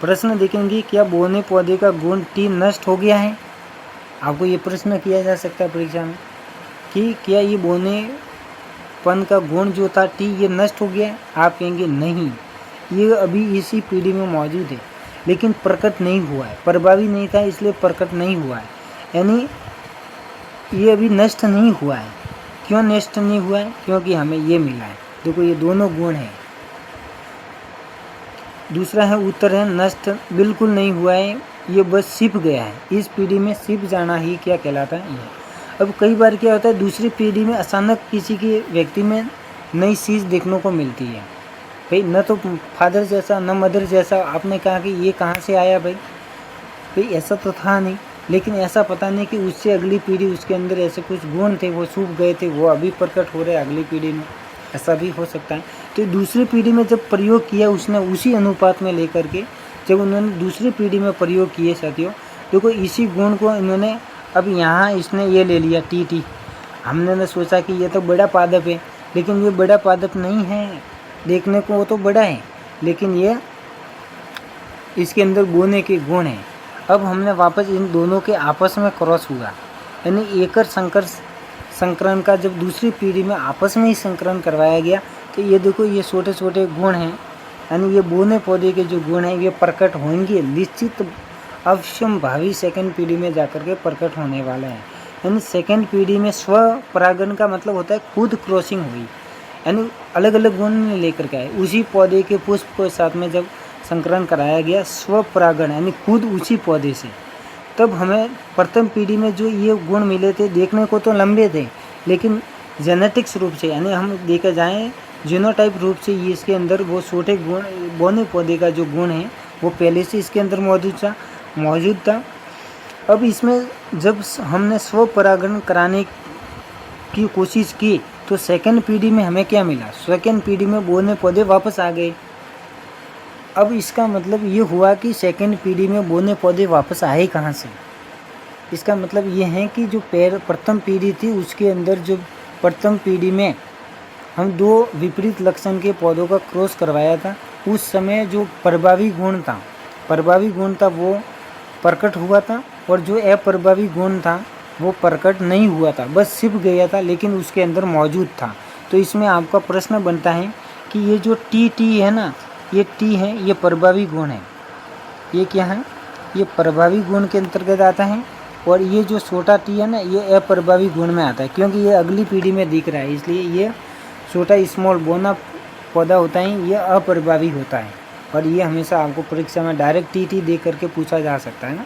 प्रश्न देखेंगे, क्या बोने पौधे का गुण टी नष्ट हो गया है? आपको ये प्रश्न किया जा सकता है परीक्षा में कि क्या ये बोनेपन का गुण जो था टी ये नष्ट हो गया है? आप कहेंगे नहीं, ये अभी इसी पीढ़ी में मौजूद है, लेकिन प्रकट नहीं हुआ है, प्रभावी नहीं था इसलिए प्रकट नहीं हुआ है, यानी ये अभी नष्ट नहीं हुआ है। क्यों नष्ट नहीं हुआ है? क्योंकि हमें ये मिला है। देखो ये दोनों गुण हैं। दूसरा है उत्तर है नष्ट बिल्कुल नहीं हुआ है, ये बस छिप गया है। इस पीढ़ी में छिप जाना ही क्या कहलाता है? ये। अब कई बार क्या होता है, दूसरी पीढ़ी में अचानक किसी के व्यक्ति में नई चीज़ देखने को मिलती है। भाई न तो फादर जैसा न मदर जैसा, आपने कहा कि ये कहाँ से आया भाई ऐसा तो था नहीं, लेकिन ऐसा पता नहीं कि उससे अगली पीढ़ी उसके अंदर ऐसे कुछ गुण थे, वो छुप गए थे, वो अभी प्रकट हो रहे अगली पीढ़ी में, ऐसा भी हो सकता है। तो दूसरी पीढ़ी में जब प्रयोग किया उसने, उसी अनुपात में लेकर के जब उन्होंने दूसरी पीढ़ी में प्रयोग किए साथियों, देखो इसी गुण को इन्होंने अब यहाँ इसने ये ले लिया टी। हमने न सोचा कि ये तो बड़ा पादप है, लेकिन ये बड़ा पादप नहीं है, देखने को वो तो बड़ा है, लेकिन ये इसके अंदर बोने के गुण हैं। अब हमने वापस इन दोनों के आपस में क्रॉस हुआ, यानी एकर संकरण का जब दूसरी पीढ़ी में आपस में ही संकरण करवाया गया, तो ये देखो ये छोटे छोटे गुण हैं, यानी ये बोने पौधे के जो गुण हैं ये प्रकट होंगे निश्चित अवश्यम भावी सेकंड पीढ़ी में जाकर के प्रकट होने वाले हैं। यानी सेकंड पीढ़ी में स्व परागण का मतलब होता है खुद क्रॉसिंग हुई, यानी अलग अलग गुण लेकर के आए। उसी पौधे के पुष्प के साथ में जब संकरण कराया गया स्व परागण, यानी खुद उसी पौधे से, तब हमें प्रथम पीढ़ी में जो ये गुण मिले थे, देखने को तो लंबे थे, लेकिन जेनेटिक्स रूप से, यानी हम देखे जाएँ जीनोटाइप रूप से ये इसके अंदर वो छोटे गुण, बोने पौधे का जो गुण है वो पहले से इसके अंदर मौजूद था। अब इसमें जब हमने स्व परागण कराने की कोशिश की तो सेकंड पीढ़ी में हमें क्या मिला? सेकंड पीढ़ी में बोने पौधे वापस आ गए। अब इसका मतलब ये हुआ कि सेकंड पीढ़ी में बोने पौधे वापस आए कहाँ से? इसका मतलब ये है कि जो प्रथम पीढ़ी थी उसके अंदर जो प्रथम पीढ़ी में हम दो विपरीत लक्षण के पौधों का क्रॉस करवाया था, उस समय जो प्रभावी गुण था वो प्रकट हुआ था, और जो अप्रभावी गुण था वो प्रकट नहीं हुआ था, बस छिप गया था, लेकिन उसके अंदर मौजूद था। तो इसमें आपका प्रश्न बनता है कि ये जो टी है ना, ये टी है, ये प्रभावी गुण है। ये क्या है? ये प्रभावी गुण के अंतर्गत आता है, और ये जो छोटा टी है ना, ये अप्रभावी गुण में आता है, क्योंकि ये अगली पीढ़ी में दिख रहा है, इसलिए ये छोटा स्मॉल बोना पौधा होता है, ये अप्रभावी होता है। और ये हमेशा आपको परीक्षा में डायरेक्ट टी दे करके पूछा जा सकता है ना,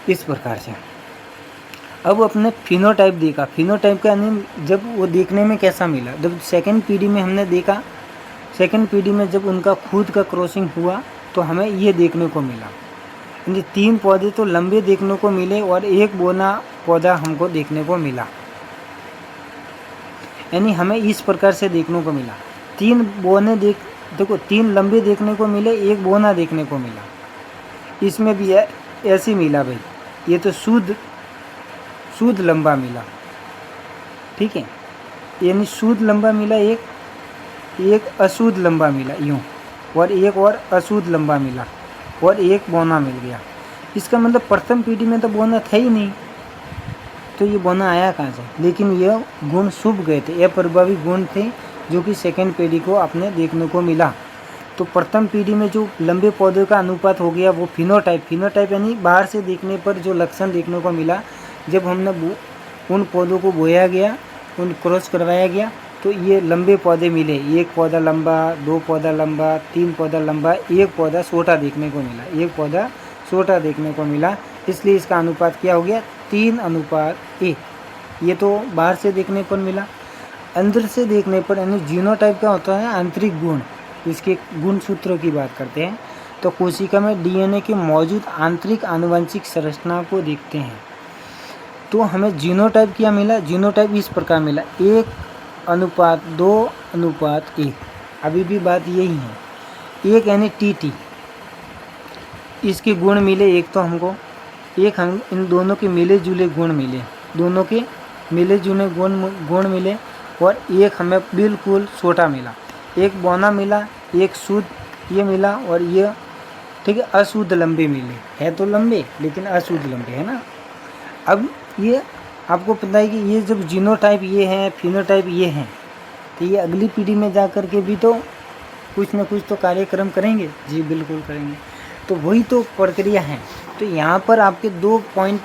इस प्रकार से। अब अपने फिनोटाइप देखा, फिनोटाइप का यानी जब वो देखने में कैसा मिला, जब सेकंड पीढ़ी में हमने देखा, सेकंड पीढ़ी में जब उनका खुद का क्रॉसिंग हुआ तो हमें ये देखने को मिला, यानी 3 पौधे तो लंबे देखने को मिले और एक बोना पौधा हमको देखने को मिला, यानी हमें इस प्रकार से देखने को मिला। 3 बोने देखो 3 लंबे देखने को मिले, एक बोना देखने को मिला, इसमें भी ऐसे मिला भाई, ये तो शुद्ध लंबा मिला, ठीक है, यानी शुद्ध लंबा मिला, एक अशुद्ध लंबा मिला यूँ, और एक और अशुद्ध लंबा मिला, और एक बोना मिल गया। इसका मतलब प्रथम पीढ़ी में तो बोना था ही नहीं, तो ये बोना आया कहाँ से? लेकिन ये गुण छुप गए थे, ये प्रभावी गुण थे जो कि सेकंड पीढ़ी को अपने देखने को मिला। तो प्रथम पीढ़ी में जो लंबे पौधे का अनुपात हो गया वो फिनोटाइप यानी बाहर से देखने पर जो लक्षण देखने को मिला, जब हमने उन पौधों को बोया गया, उन क्रॉस करवाया गया, तो ये लंबे पौधे मिले, 1 पौधा लंबा, 2 पौधा लंबा, 3 पौधा लंबा, 1 पौधा छोटा देखने को मिला, 1 पौधा छोटा देखने को मिला। इसलिए इसका अनुपात क्या हो गया? 3:1। ये तो बाहर से देखने पर मिला। अंदर से देखने पर यानी जीनोटाइप का होता है आंतरिक गुण, इसके गुण सूत्रों की बात करते हैं तो कोशिका में डीएनए के मौजूद आंतरिक आनुवंशिक संरचना को देखते हैं। तो हमें जीनोटाइप क्या मिला? जीनोटाइप इस प्रकार मिला, 1:2:1। अभी भी बात यही है, 1 यानी टी, इसके गुण मिले, एक तो हमको, एक हम इन दोनों के मिले जुले गुण मिले, दोनों के मिले जुले गुण मिले और एक हमें बिल्कुल छोटा मिला, एक बौना मिला, एक शुद्ध ये मिला और ये ठीक है अशुद्ध लंबे मिले, है तो लंबे लेकिन अशुद्ध लंबे है ना। अब ये आपको पता है कि ये जब जीनोटाइप ये हैं, फिनोटाइप ये हैं, तो ये अगली पीढ़ी में जा कर के भी तो कुछ न कुछ तो कार्यक्रम करेंगे। जी बिल्कुल करेंगे। तो वही तो प्रक्रिया है। तो यहाँ पर आपके 2 पॉइंट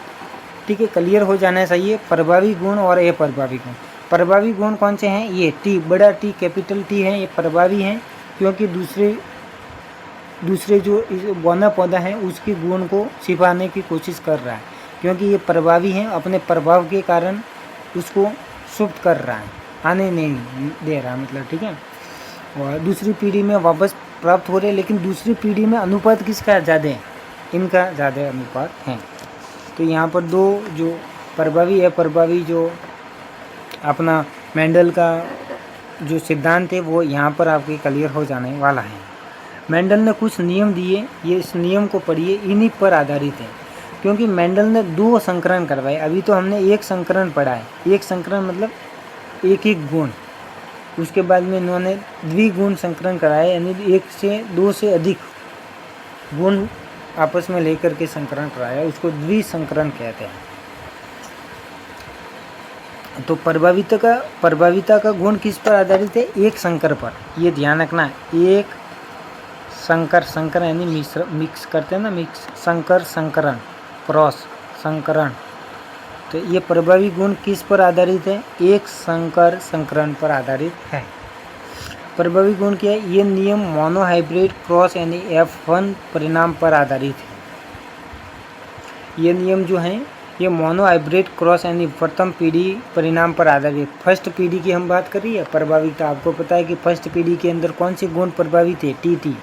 ठीक है क्लियर हो जाना चाहिए, प्रभावी गुण और अप्रभावी गुण। प्रभावी गुण कौन से हैं? ये टी, बड़ा टी, कैपिटल टी है, ये प्रभावी हैं क्योंकि दूसरे जो बौना पौधा है उसके गुण को छिपाने की कोशिश कर रहा है, क्योंकि ये प्रभावी हैं, अपने प्रभाव के कारण उसको सुप्त कर रहा है, आने नहीं दे रहा मतलब, ठीक है। और दूसरी पीढ़ी में वापस प्राप्त हो रहे, लेकिन दूसरी पीढ़ी में अनुपात किसका ज़्यादा है? इनका ज़्यादा अनुपात है। तो यहाँ पर 2 जो प्रभावी अप्रभावी जो अपना मेंडल का जो सिद्धांत है वो यहाँ पर आपके क्लियर हो जाने वाला है। मेंडल ने कुछ नियम दिए, ये इस नियम को पढ़िए, इन्हीं पर आधारित है, क्योंकि मेंडल ने 2 संकरण करवाए। अभी तो हमने 1 संकरण पढ़ा है, 1 संकरण मतलब एक गुण, उसके बाद में इन्होंने द्विगुण संकरण कराया, यानी 1 से 2 से अधिक गुण आपस में लेकर के संकरण कराया, उसको द्विसंकरण कहते हैं। तो प्रभाविता का गुण किस पर आधारित है? एक संकर पर, ये ध्यान रखना है। एक संकर यानी मिक्स करते हैं ना, मिक्स, संकर संकरण, क्रॉस संकरण। तो ये प्रभावी गुण किस पर आधारित है? एक संकर संकरण पर आधारित है। प्रभावी गुण क्या है? ये नियम मोनोहाइब्रिड क्रॉस यानी F1 परिणाम पर आधारित है। ये नियम जो हैं ये मोनोहाइब्रिड क्रॉस यानी प्रथम पीढ़ी परिणाम पर आधारित। फर्स्ट पीढ़ी की हम बात कर रही है प्रभाविता। आपको पता है कि फर्स्ट पीढ़ी के अंदर कौन से गुण प्रभावित है? टी,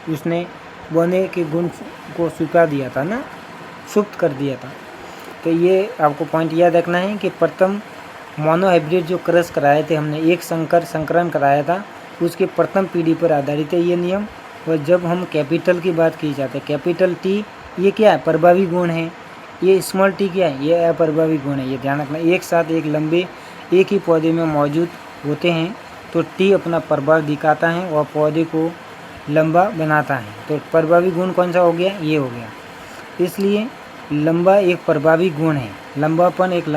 उसने बोने के गुण को छुपा दिया था ना, सुप्त कर दिया था। तो ये आपको पॉइंट याद रखना है कि प्रथम मोनोहाइब्रिड जो क्रॉस कराए थे हमने, एक संकरण कराया था, उसके प्रथम पीढ़ी पर आधारित है ये नियम। और जब हम कैपिटल की बात की जाती है, कैपिटल टी ये क्या है? प्रभावी गुण है। ये स्मॉल टी क्या है? ये अप्रभावी गुण है। ये ध्यान रखना, एक साथ एक लंबे एक ही पौधे में मौजूद होते हैं तो टी अपना प्रभाव दिखाता है और पौधे को लंबा बनाता है। तो प्रभावी गुण कौन सा हो गया? ये हो गया। इसलिए लंबा एक प्रभावी गुण है, लंबापन एक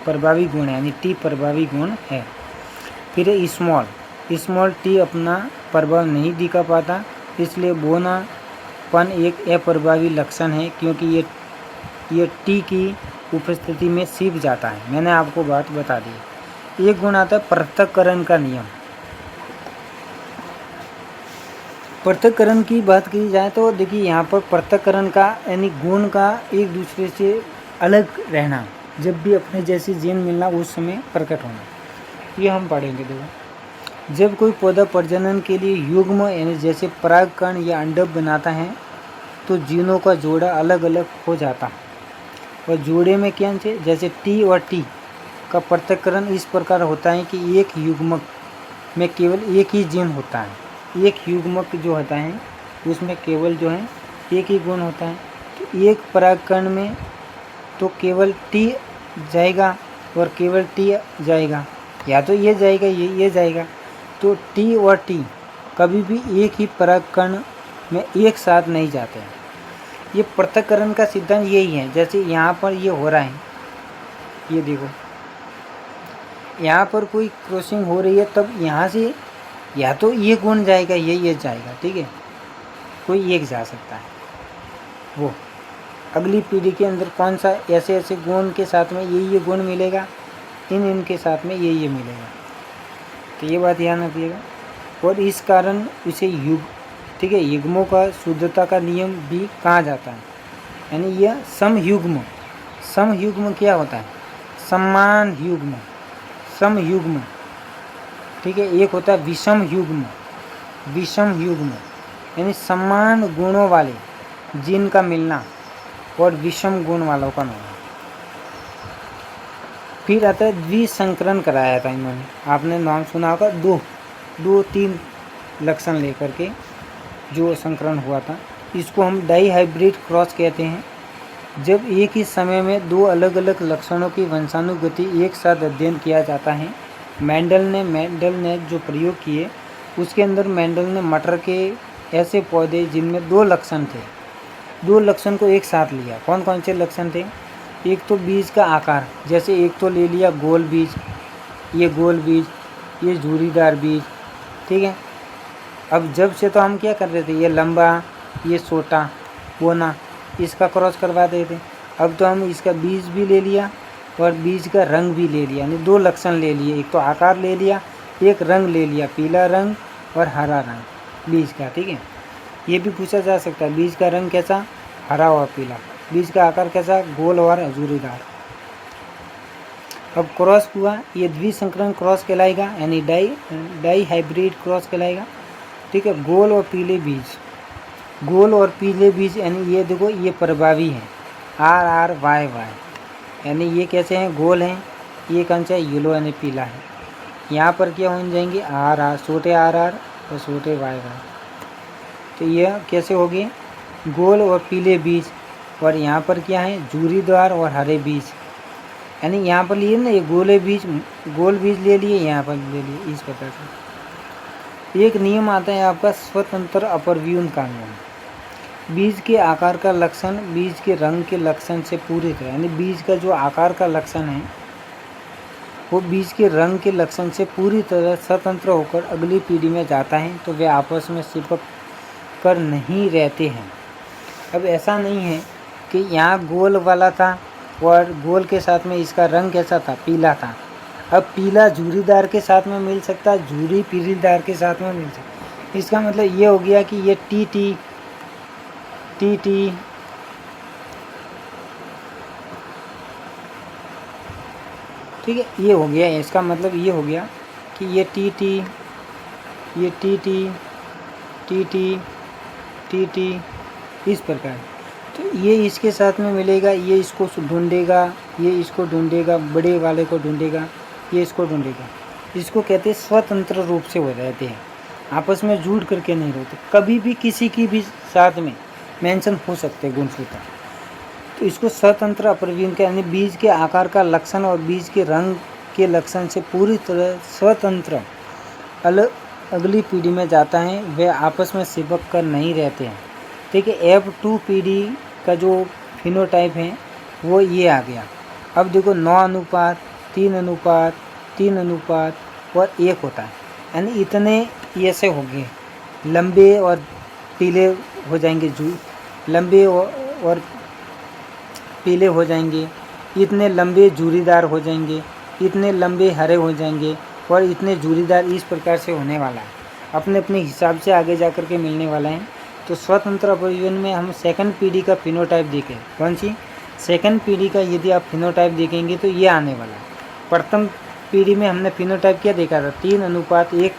प्रभावी गुण है, यानी टी प्रभावी गुण है। फिर स्मॉल टी अपना प्रभाव नहीं दिखा पाता, इसलिए बोनापन एक अप्रभावी लक्षण है, क्योंकि ये टी की उपस्थिति में छिप जाता है। मैंने आपको बात बता दी। एक गुण आता है पृथक्करण का नियम। पृथक्करण की बात की जाए तो देखिए यहाँ पर पृथक्करण का यानी गुण का एक दूसरे से अलग रहना, जब भी अपने जैसी जीन मिलना उस समय प्रकट होना, ये हम पढ़ेंगे। देखो, जब कोई पौधा प्रजनन के लिए युग्म यानी जैसे परागकण या अंडक बनाता है तो जीनों का जोड़ा अलग अलग हो जाता है। और जोड़े में क्या है? जैसे टी और टी का पृथक्करण इस प्रकार होता है कि एक युग्मक में केवल एक ही जीन होता है। एक युग्मक जो होता है उसमें केवल जो है एक ही गुण होता है। तो एक परागकण में तो केवल टी जाएगा और केवल टी जाएगा, या तो ये जाएगा ये जाएगा। तो टी और टी कभी भी एक ही परागकण में एक साथ नहीं जाते हैं। ये पृथक्करण का सिद्धांत यही है। जैसे यहाँ पर ये हो रहा है, ये देखो यहाँ पर कोई क्रॉसिंग हो रही है, तब यहाँ से या तो ये गुण जाएगा ये जाएगा, ठीक है, कोई एक जा सकता है। वो अगली पीढ़ी के अंदर कौन सा ऐसे गुण के साथ में ये गुण मिलेगा, इनके साथ में ये मिलेगा। तो ये बात ध्यान रखिएगा। और इस कारण इसे ठीक है, युग्मों का शुद्धता का नियम भी कहा जाता है। यानी यह समयुग्म क्या होता है? समान युग्म, ठीक है। एक होता है विषम युग्म यानी समान गुणों वाले जीन का मिलना और विषम गुण वालों का मिलना। फिर आता है द्विसंकरण कराया था इन्होंने, आपने नाम सुना होगा। 2-3 लक्षण लेकर के जो संकरण हुआ था, इसको हम डाई हाइब्रिड क्रॉस कहते हैं। जब एक ही समय में दो अलग अलग लक्षणों की वंशानुगति एक साथ अध्ययन किया जाता है। मेंडल ने जो प्रयोग किए उसके अंदर मेंडल ने मटर के ऐसे पौधे जिनमें दो लक्षण थे, दो लक्षण को एक साथ लिया। कौन कौन से लक्षण थे? एक तो बीज का आकार, जैसे एक तो ले लिया गोल बीज, ये झूरीदार बीज, ठीक है। अब जब से तो हम क्या कर रहे थे, ये लंबा, ये छोटा, बोना, इसका क्रॉस करवा देते। अब तो हम इसका बीज भी ले लिया और बीज का रंग भी ले लिया, यानी दो लक्षण ले लिए, एक तो आकार ले लिया, एक रंग ले लिया, पीला रंग और हरा रंग बीज का, ठीक है। ये भी पूछा जा सकता है, बीज का रंग कैसा, हरा और पीला, बीज का आकार कैसा, गोल और झूरीदार। अब क्रॉस हुआ, ये द्विसंकरण क्रॉस कहलाएगा, यानी डाई हाइब्रिड क्रॉस कहलाएगा, ठीक है। गोल और पीले बीज, यानी ये देखो ये प्रभावी है, RRYY, यानी ये कैसे हैं, गोल हैं, ये कौन सा है, येलो यानी पीला है। यहाँ पर क्या हो जाएंगे, RR, छोटे RR और छोटे YY, तो ये कैसे हो गए, गोल और पीले बीज। और यहाँ पर क्या है, झूरीदार और हरे बीज, यानी यहाँ पर लिए ना, ये गोल बीज ले लिए, यहाँ पर ले लिए, इस प्रकार से। एक नियम आता है आपका स्वतंत्र अपव्यूहन कानून। बीज के आकार का लक्षण बीज के रंग के लक्षण से पूरी तरह, यानी बीज का जो आकार का लक्षण है वो बीज के रंग के लक्षण से पूरी तरह स्वतंत्र होकर अगली पीढ़ी में जाता है, तो वे आपस में चिपक कर नहीं रहते हैं। अब ऐसा नहीं है कि यहाँ गोल वाला था और गोल के साथ में इसका रंग कैसा था, पीला था। अब पीला झूरीदार के साथ में मिल सकता है, झूरी पीलीदार के साथ में मिल सकता है। इसका मतलब ये हो गया कि ये TT, ठीक है, ये हो गया। इसका मतलब ये हो गया कि ये TT, ये TT इस प्रकार। तो ये इसके साथ में मिलेगा, ये इसको ढूंढेगा, ये इसको ढूंढेगा, बड़े वाले को ढूंढेगा, ये इसको ढूंढेगा। इसको कहते हैं स्वतंत्र रूप से हो जाते हैं, आपस में जुड़ करके नहीं रहते। कभी भी किसी की भी साथ में मेंशन हो सकते हैं गुणसूत्र, तो इसको स्वतंत्र अपव्यूहन का, यानी बीज के आकार का लक्षण और बीज के रंग के लक्षण से पूरी तरह स्वतंत्र अगली पीढ़ी में जाता है, वे आपस में चिपक कर नहीं रहते हैं, ठीक है। F2 पीढ़ी का जो फिनोटाइप है वो ये आ गया। अब देखो 9:3:3:3 और 1 होता है, यानी इतने ऐसे हो गए, लंबे और पीले हो जाएंगे, लंबे और पीले हो जाएंगे, इतने लंबे झूरीदार हो जाएंगे, इतने लंबे हरे हो जाएंगे और इतने झूरीदार, इस प्रकार से होने वाला है, अपने अपने हिसाब से आगे जा कर के मिलने वाला है। तो स्वतंत्र अपव्यूहन में हम सेकंड पीढ़ी का फिनोटाइप देखें, कौन सी, सेकंड पीढ़ी का यदि आप फिनोटाइप देखेंगे तो ये आने वाला है। प्रथम पीढ़ी में हमने फिनोटाइप क्या देखा था, 3:1,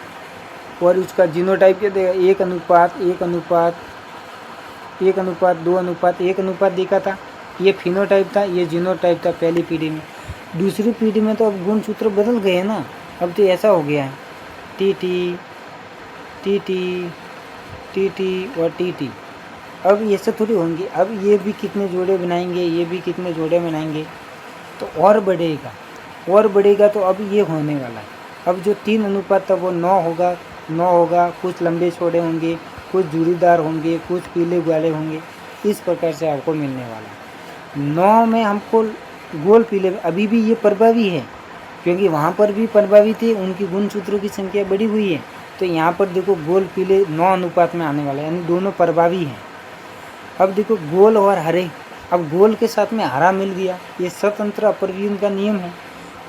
और उसका जीनोटाइप क्या देखा, 1:2:1:1 देखा था। ये फिनोटाइप था, ये जीनोटाइप था पहली पीढ़ी में। दूसरी पीढ़ी में तो अब गुणसूत्र बदल गए हैं ना, अब तो ऐसा हो गया है TT और TT। अब ये सब थोड़ी होंगे, अब ये भी कितने जोड़े बनाएंगे, ये भी कितने जोड़े बनाएंगे, तो और बढ़ेगा, तो अब ये होने वाला है। अब जो 3 था वो 9 होगा, कुछ लंबे छोड़े होंगे, कुछ झूरीदार होंगे, कुछ पीले वाले होंगे, इस प्रकार से आपको मिलने वाला है। 9 में हमको गोल पीले, अभी भी ये प्रभावी है क्योंकि वहाँ पर भी प्रभावी थे, उनकी गुणसूत्रों की संख्या बढ़ी हुई है, तो यहाँ पर देखो गोल पीले 9 में आने वाला है, यानी दोनों प्रभावी हैं। अब देखो गोल और हरे, अब गोल के साथ में हरा मिल गया, ये स्वतंत्र अपव्यूहन का नियम है,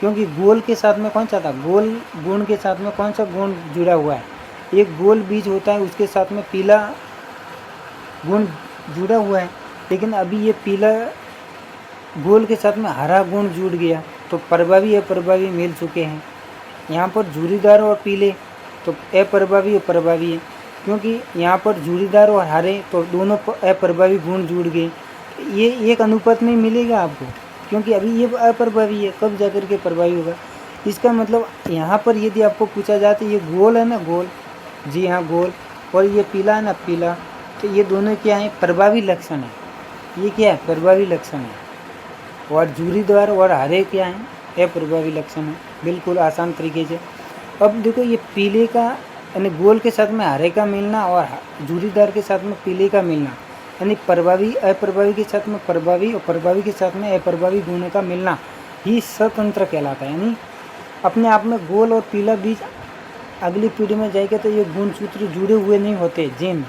क्योंकि गोल के साथ में कौन सा था, गोल गुण के साथ में कौन सा गुण जुड़ा हुआ है, एक गोल बीज होता है, उसके साथ में पीला गुण जुड़ा हुआ है, लेकिन अभी ये पीला गोल के साथ में हरा गुण जुड़ गया, तो प्रभावी अप्रभावी मिल चुके हैं। यहाँ पर झूरीदार और पीले तो अप्रभावी प्रभावी है, क्योंकि यहाँ पर झूरीदार और हरे तो दोनों अप्रभावी गुण जुड़ गए, ये एक अनुपात में मिलेगा आपको, क्योंकि अभी ये अप्रभावी है, कब जाकर के प्रभावी होगा। इसका मतलब यहाँ पर यदि आपको पूछा जाए तो ये गोल है ना, गोल, जी हाँ गोल, और ये पीला है ना, पीला, तो ये दोनों क्या है, प्रभावी लक्षण है। ये क्या है, प्रभावी लक्षण है। और जूरी द्वार और हरे क्या है, अप्रभावी लक्षण है। बिल्कुल आसान तरीके से। अब देखो ये पीले का यानी गोल के साथ में हरे का मिलना और जूरीदार के साथ में पीले का मिलना, यानी प्रभावी अप्रभावी के साथ में प्रभावी और प्रभावी के साथ में अप्रभावी गुणों का मिलना ही स्वतंत्र कहलाता है। यानी अपने आप में गोल और पीला बीज अगली पीढ़ी में जाएगा तो ये गुणसूत्र जुड़े हुए नहीं होते, जीन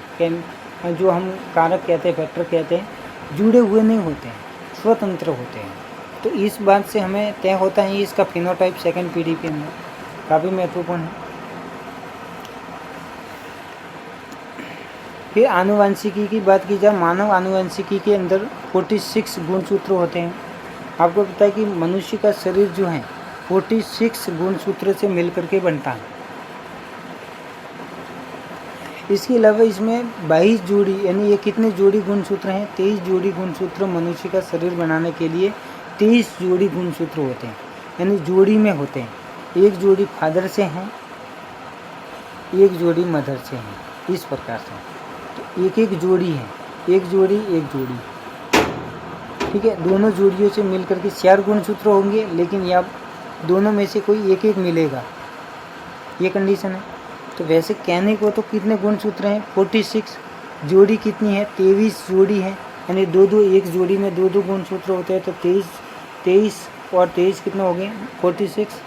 जो हम कारक कहते हैं, फैक्टर कहते हैं, जुड़े हुए नहीं होते हैं, स्वतंत्र होते हैं। तो इस बात से हमें तय होता है इसका फिनोटाइप सेकंड पीढ़ी के अंदर काफ़ी महत्वपूर्ण है। फिर आनुवंशिकी की बात की जाए, मानव आनुवंशिकी के अंदर 46 गुणसूत्र होते हैं। आपको पता है कि मनुष्य का शरीर जो है 46 गुणसूत्र से मिलकर के बनता है। इसके अलावा इसमें 22 जोड़ी, यानी ये कितने जोड़ी गुणसूत्र हैं, 23 जोड़ी गुणसूत्र मनुष्य का शरीर बनाने के लिए 23 जोड़ी गुणसूत्र होते हैं, यानी जोड़ी में होते हैं। एक जोड़ी फादर से हैं, एक जोड़ी मदर से हैं, इस प्रकार से। तो एक एक जोड़ी है, एक जोड़ी एक जोड़ी, ठीक है। दोनों जोड़ियों से मिलकर के 4 गुणसूत्र होंगे, लेकिन या दोनों में से कोई एक एक मिलेगा, ये कंडीशन है। तो वैसे कहने को तो कितने गुणसूत्र हैं, 46। जोड़ी कितनी है, 23 जोड़ी है, यानी दो दो, एक जोड़ी में दो दो गुणसूत्र होते हैं। तो 23 और 23 कितना हो गए, 46।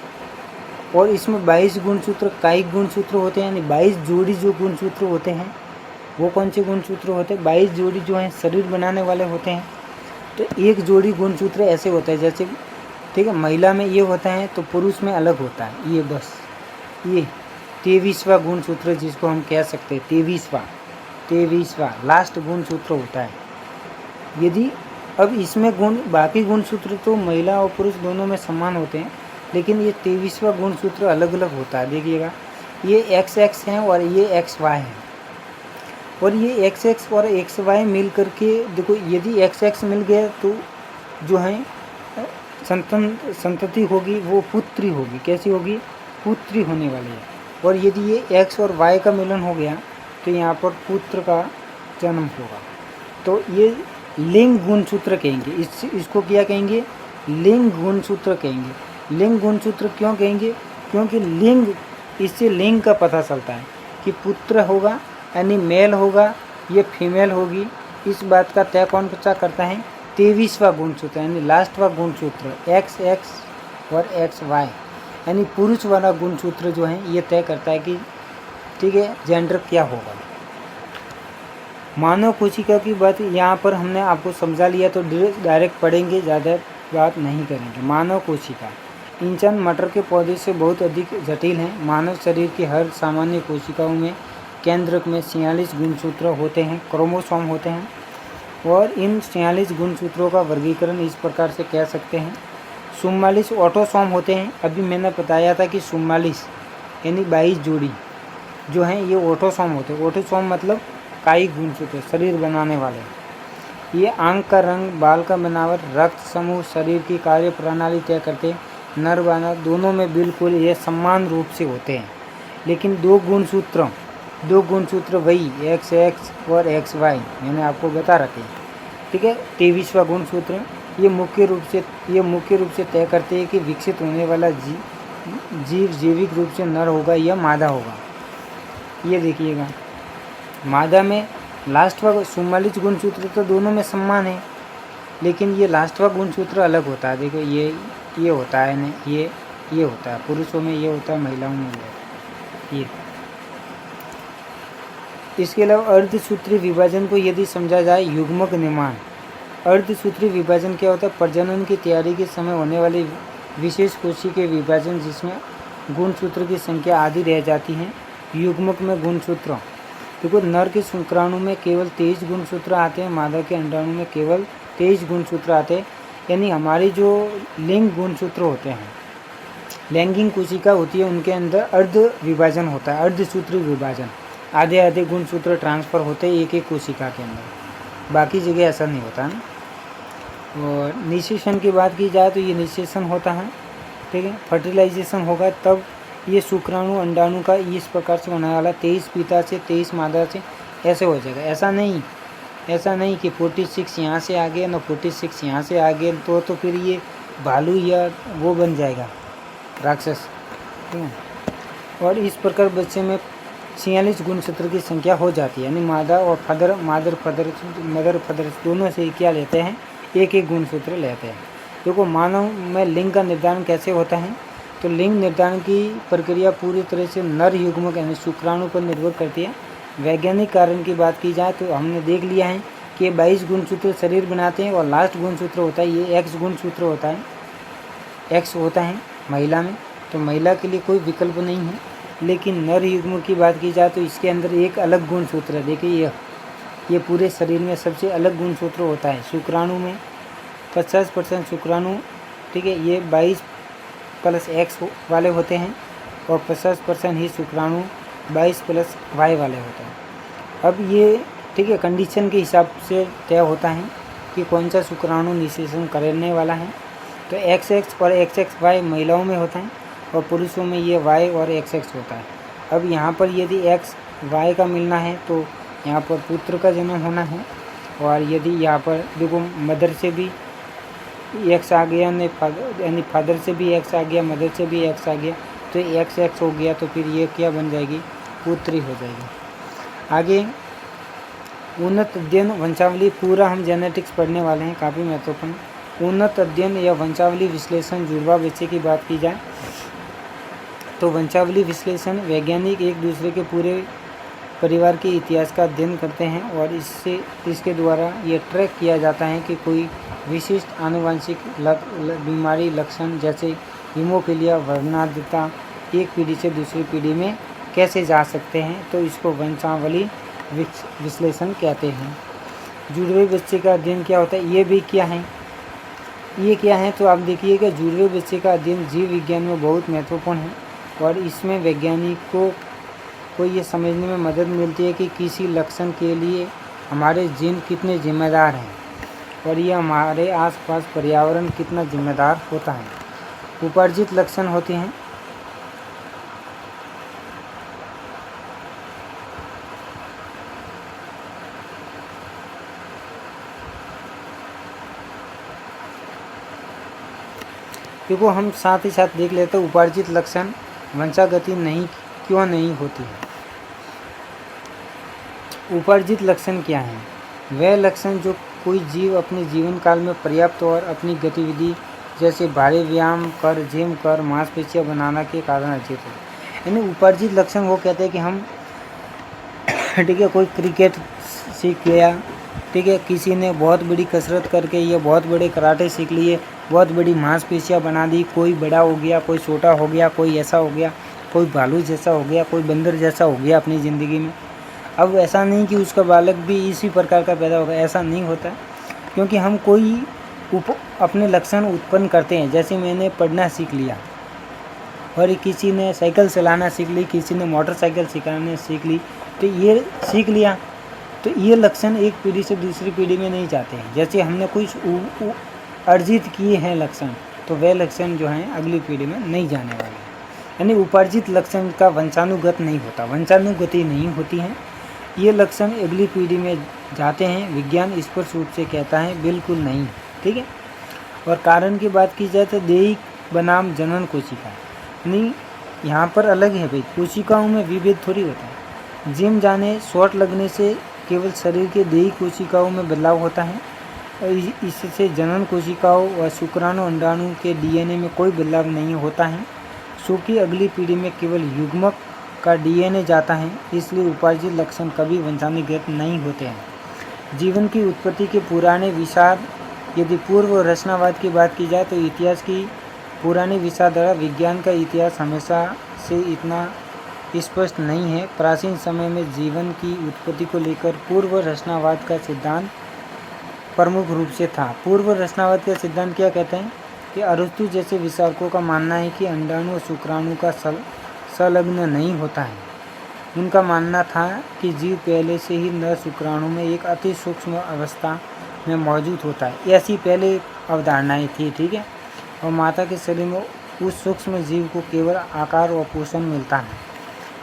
और इसमें 22 गुणसूत्र कायिक गुणसूत्र होते हैं, यानी 22 जोड़ी जो गुणसूत्र होते हैं वो कौन से गुणसूत्र होते हैं, 22 जोड़ी जो हैं शरीर बनाने वाले होते हैं। तो एक जोड़ी गुणसूत्र ऐसे होता है जैसे, ठीक है, महिला में ये होता है तो पुरुष में अलग होता है, ये बस ये 23वां गुणसूत्र जिसको हम कह सकते हैं 23वां लास्ट गुणसूत्र होता है। यदि अब इसमें बाकी गुणसूत्र तो महिला और पुरुष दोनों में समान होते हैं, लेकिन ये 23वां गुणसूत्र अलग अलग होता है। देखिएगा, ये XX हैं और ये XY हैं, और ये XX और XY मिल करके देखो, यदि XX मिल गया तो जो है संतति होगी वो पुत्री होगी। कैसी होगी, पुत्री होने वाली है। और यदि ये X और Y का मिलन हो गया तो यहाँ पर पुत्र का जन्म होगा। तो ये लिंग गुणसूत्र कहेंगे, इसको क्या कहेंगे, लिंग गुणसूत्र कहेंगे। लिंग गुणसूत्र क्यों कहेंगे, क्योंकि लिंग, इससे लिंग का पता चलता है कि पुत्र होगा यानी मेल होगा, ये फीमेल होगी। इस बात का तय कौन सा करता है, 23वां गुणसूत्र, यानी लास्टवां गुणसूत्र XX और XY, यानी पुरुष वाला गुणसूत्र जो है ये तय करता है कि, ठीक है, जेंडर क्या होगा। मानव कोशिका की बात यहाँ पर हमने आपको समझा लिया, तो डायरेक्ट पढ़ेंगे, ज़्यादा बात नहीं करेंगे। मानव कोशिका इंसान मटर के पौधे से बहुत अधिक जटिल है। मानव शरीर की हर सामान्य कोशिकाओं में केंद्रक में 46 गुणसूत्र होते हैं, क्रोमोसोम होते हैं। और इन 46 गुणसूत्रों का वर्गीकरण इस प्रकार से कह सकते हैं। 44 ऑटोसोम होते हैं। अभी मैंने बताया था कि 44 यानी 22 जोड़ी जो हैं ये ऑटोसोम होते हैं। ऑटोसोम मतलब कायिक गुणसूत्र, शरीर बनाने वाले। ये आंख का रंग, बाल का बनावट, रक्त समूह, शरीर की कार्य प्रणाली तय करते हैं। नर बाना दोनों में बिल्कुल ये समान रूप से होते हैं, लेकिन दो गुणसूत्र वही XX और XY मैंने आपको बता रखे हैं, ठीक है। 23वां गुणसूत्र ये मुख्य रूप से तय करते हैं कि विकसित होने वाला जीव जैविक रूप से नर होगा या मादा होगा। ये देखिएगा, मादा में लास्टवां 44 गुणसूत्र तो दोनों में समान है, लेकिन ये लास्टवां गुणसूत्र अलग होता है। देखो ये होता है ना, ये होता है, पुरुषों में ये होता है, महिलाओं में ये। इसके अलावा अर्धसूत्री विभाजन को यदि समझा जाए, युग्मक निर्माण। अर्धसूत्री विभाजन क्या होता है, प्रजनन की तैयारी के समय होने वाली विशेष कोशिका के विभाजन जिसमें गुणसूत्र की संख्या आधी रह जाती है। युग्मक में गुणसूत्र, देखो नर के शुक्राणु में केवल 23 गुणसूत्र आते हैं, मादा के अंडाणु में केवल 23 गुणसूत्र आते हैं। यानी हमारी जो लिंग गुणसूत्र होते हैं, लैंगिक कोशिका होती है, उनके अंदर अर्ध विभाजन होता है, अर्धसूत्री विभाजन। आधे गुणसूत्र ट्रांसफ़र होते हैं एक एक कोशिका के अंदर, बाकी जगह ऐसा नहीं होता ना। और निषेचन की बात की जाए तो ये निषेचन होता है, ठीक है। फर्टिलाइजेशन होगा तब ये शुक्राणु अंडाणु का इस प्रकार से होने वाला 23 पिता से 23 मादा से ऐसे हो जाएगा। ऐसा नहीं ऐसा नहीं कि 46 यहाँ से आ गया ना 46 यहाँ से आ गया, तो फिर ये भालू या वो बन जाएगा राक्षस, ठीक है। और इस प्रकार बच्चे में 46 गुणसूत्र की संख्या हो जाती है, यानी मादा और मदर फादर दोनों से क्या लेते हैं, एक एक गुणसूत्र लेते हैं। देखो मानव में लिंग का निर्धारण कैसे होता है, तो लिंग निर्धारण की प्रक्रिया पूरी तरह से नर युग्मक यानी शुक्राणु पर निर्भर करती है। वैज्ञानिक कारण की बात की जाए तो हमने देख लिया है कि 22 गुणसूत्र शरीर बनाते हैं और लास्ट गुणसूत्र होता है ये एक्स गुणसूत्र होता है, एक्स होता है महिला में, तो महिला के लिए कोई विकल्प नहीं है। लेकिन नर युग्म की बात की जाए तो इसके अंदर एक अलग गुणसूत्र है। देखिए ये पूरे शरीर में सबसे अलग गुणसूत्र होता है। शुक्राणु में 50% शुक्राणु, ठीक है, ये 22 + X वाले होते हैं और 50% ही शुक्राणु 22 + Y वाले होते हैं। अब ये, ठीक है, कंडीशन के हिसाब से तय होता है कि कौन सा शुक्राणु निषेचन करने वाला है। तो XX और XXY महिलाओं में होता है और पुरुषों में ये Y और XX होता है। अब यहाँ पर यदि XY का मिलना है तो यहाँ पर पुत्र का जन्म होना है, और यदि यहाँ पर देखो मदर से भी X आ गया यानी फादर से भी X आ गया, मदर से भी X आ गया, तो XX हो गया, तो फिर ये क्या बन जाएगी, पुत्री हो जाएगी। आगे उन्नत अध्ययन वंशावली, पूरा हम जेनेटिक्स पढ़ने वाले हैं, काफ़ी महत्वपूर्ण। उन्नत अध्ययन या वंशावली विश्लेषण, जुड़वा बच्चे की बात की जाए तो वंशावली विश्लेषण वैज्ञानिक एक दूसरे के पूरे परिवार के इतिहास का अध्ययन करते हैं और इसके द्वारा ये ट्रैक किया जाता है कि कोई विशिष्ट आनुवंशिक बीमारी लक्षण जैसे हीमोफीलिया, वर्णांधता एक पीढ़ी से दूसरी पीढ़ी में कैसे जा सकते हैं, तो इसको वंशावली विश्लेषण कहते हैं। जुड़वे बच्चे का अध्ययन क्या होता है, ये भी क्या है, ये क्या है, तो आप देखिएगा जुड़वे बच्चे का अध्ययन जीव विज्ञान में बहुत महत्वपूर्ण है और इसमें वैज्ञानिकों को ये समझने में मदद मिलती है कि किसी लक्षण के लिए हमारे जीन कितने जिम्मेदार हैं और ये हमारे आसपास पर्यावरण कितना जिम्मेदार होता है। उपार्जित लक्षण होते हैं, देखो हम साथ ही साथ देख लेते हैं उपार्जित लक्षण वंशागति क्यों नहीं होती है। उपार्जित लक्षण क्या है, वह लक्षण जो कोई जीव अपने जीवन काल में पर्याप्त और अपनी गतिविधि जैसे भारी व्यायाम कर, जिम कर, मांसपेशियां बनाना के कारण अर्जित हो। यानी उपार्जित लक्षण वो कहते हैं कि हम, ठीक है, कोई क्रिकेट सीख गया, ठीक है, किसी ने बहुत बड़ी कसरत करके ये बहुत बड़े कराटे सीख लिए, बहुत बड़ी मांसपेशियां बना दी, कोई बड़ा हो गया, कोई छोटा हो गया, कोई ऐसा हो गया, कोई भालू जैसा हो गया, कोई बंदर जैसा हो गया अपनी ज़िंदगी में। अब ऐसा नहीं कि उसका बालक भी इसी प्रकार का पैदा होगा, ऐसा नहीं होता, क्योंकि हम कोई अपने लक्षण उत्पन्न करते हैं। जैसे मैंने पढ़ना सीख लिया और किसी ने साइकिल चलाना सीख ली, किसी ने मोटरसाइकिल सिखाना सीख ली, तो ये सीख लिया, तो ये लक्षण एक पीढ़ी से दूसरी पीढ़ी में नहीं जाते हैं। जैसे हमने कुछ अर्जित किए हैं लक्षण, तो वह लक्षण जो हैं अगली पीढ़ी में नहीं जाने वाले हैं। यानी उपार्जित लक्षण का वंशानुगत नहीं होता, वंशानुगति नहीं होती है, ये लक्षण अगली पीढ़ी में जाते हैं। विज्ञान स्पष्ट रूप से कहता है बिल्कुल नहीं, ठीक है। और कारण की बात की जाए तो देही बनाम जनन कोशिका, यानी यहाँ पर अलग है भाई, कोशिकाओं में विभेद थोड़ी होता है। जिम जाने, चोट लगने से केवल शरीर के देही कोशिकाओं में बदलाव होता है और इससे जनन कोशिकाओं व शुक्राणु अंडाणु के डीएनए में कोई बदलाव नहीं होता है, क्योंकि अगली पीढ़ी में केवल युग्मक का डीएनए जाता है, इसलिए उपार्जित लक्षण कभी वंशानुगत नहीं होते हैं। जीवन की उत्पत्ति के पुराने विचार, यदि पूर्व रचनावाद की बात की जाए तो इतिहास की पुरानी विचारधारा, विज्ञान का इतिहास हमेशा से इतना स्पष्ट नहीं है। प्राचीन समय में जीवन की उत्पत्ति को लेकर पूर्व रचनावाद का सिद्धांत प्रमुख रूप से था। पूर्व रचनावाद का सिद्धांत क्या कहते हैं कि अरस्तु जैसे विचारकों का मानना है कि अंडाणु और शुक्राणु का संलग्न नहीं होता है। उनका मानना था कि जीव पहले से ही नर शुक्राणु में एक अति सूक्ष्म अवस्था में मौजूद होता है, ऐसी पहले अवधारणाएं थी, ठीक है। और माता के शरीर में उस सूक्ष्म जीव को केवल आकार और पोषण मिलता है,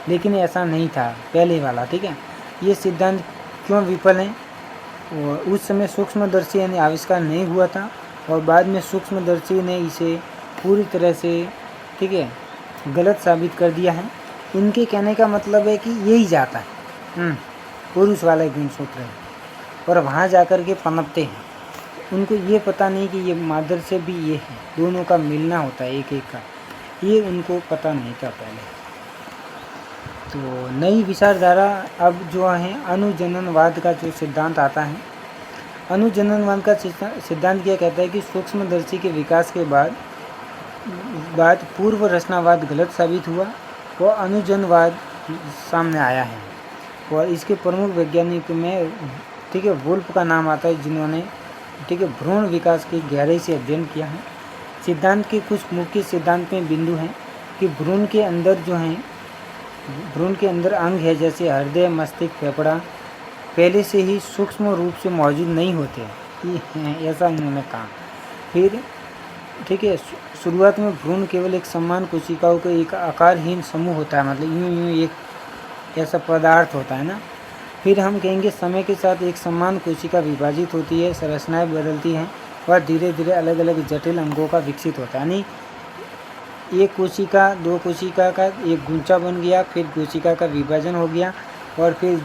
लेकिन ऐसा नहीं था पहले वाला, ठीक है। ये सिद्धांत क्यों विफल है, और उस समय सूक्ष्मदर्शी यानी आविष्कार नहीं हुआ था, और बाद में सूक्ष्मदर्शी ने इसे पूरी तरह से, ठीक है, गलत साबित कर दिया है। इनके कहने का मतलब है कि यही जाता है, पुरुष वाला गुणसूत्र है, और वहाँ जाकर के पनपते हैं। उनको ये पता नहीं कि ये मादर से भी ये है, दोनों का मिलना होता है एक एक का, ये उनको पता नहीं था पहले। तो नई विचारधारा अब जो है अनुजननवाद का जो सिद्धांत आता है, अनुजननवाद का सिद्धांत क्या कहता है कि सूक्ष्मदर्शी के विकास के बाद पूर्व रचनावाद गलत साबित हुआ और अनुजनवाद सामने आया है। और इसके प्रमुख वैज्ञानिक में, ठीक है, वुल्फ का नाम आता है, जिन्होंने, ठीक है, भ्रूण विकास की गहराई से अध्ययन किया है। सिद्धांत के कुछ मुख्य सिद्धांत में बिंदु हैं कि भ्रूण के अंदर जो है, भ्रूण के अंदर अंग है जैसे हृदय, मस्तिष्क, फेफड़ा पहले से ही सूक्ष्म रूप से मौजूद नहीं होते हैं, ऐसा उन्होंने कहा। फिर, ठीक है, शुरुआत में भ्रूण केवल एक समान कोशिकाओं का एक आकारहीन समूह होता है, मतलब यूं एक ऐसा पदार्थ होता है ना। फिर हम कहेंगे समय के साथ एक समान कोशिका विभाजित होती है, संरचनाएं बदलती हैं और धीरे धीरे अलग अलग जटिल अंगों का विकसित होता है। यानी एक कोशिका, दो कोशिका का एक गुंचा बन गया, फिर कोशिका का विभाजन हो गया, और फिर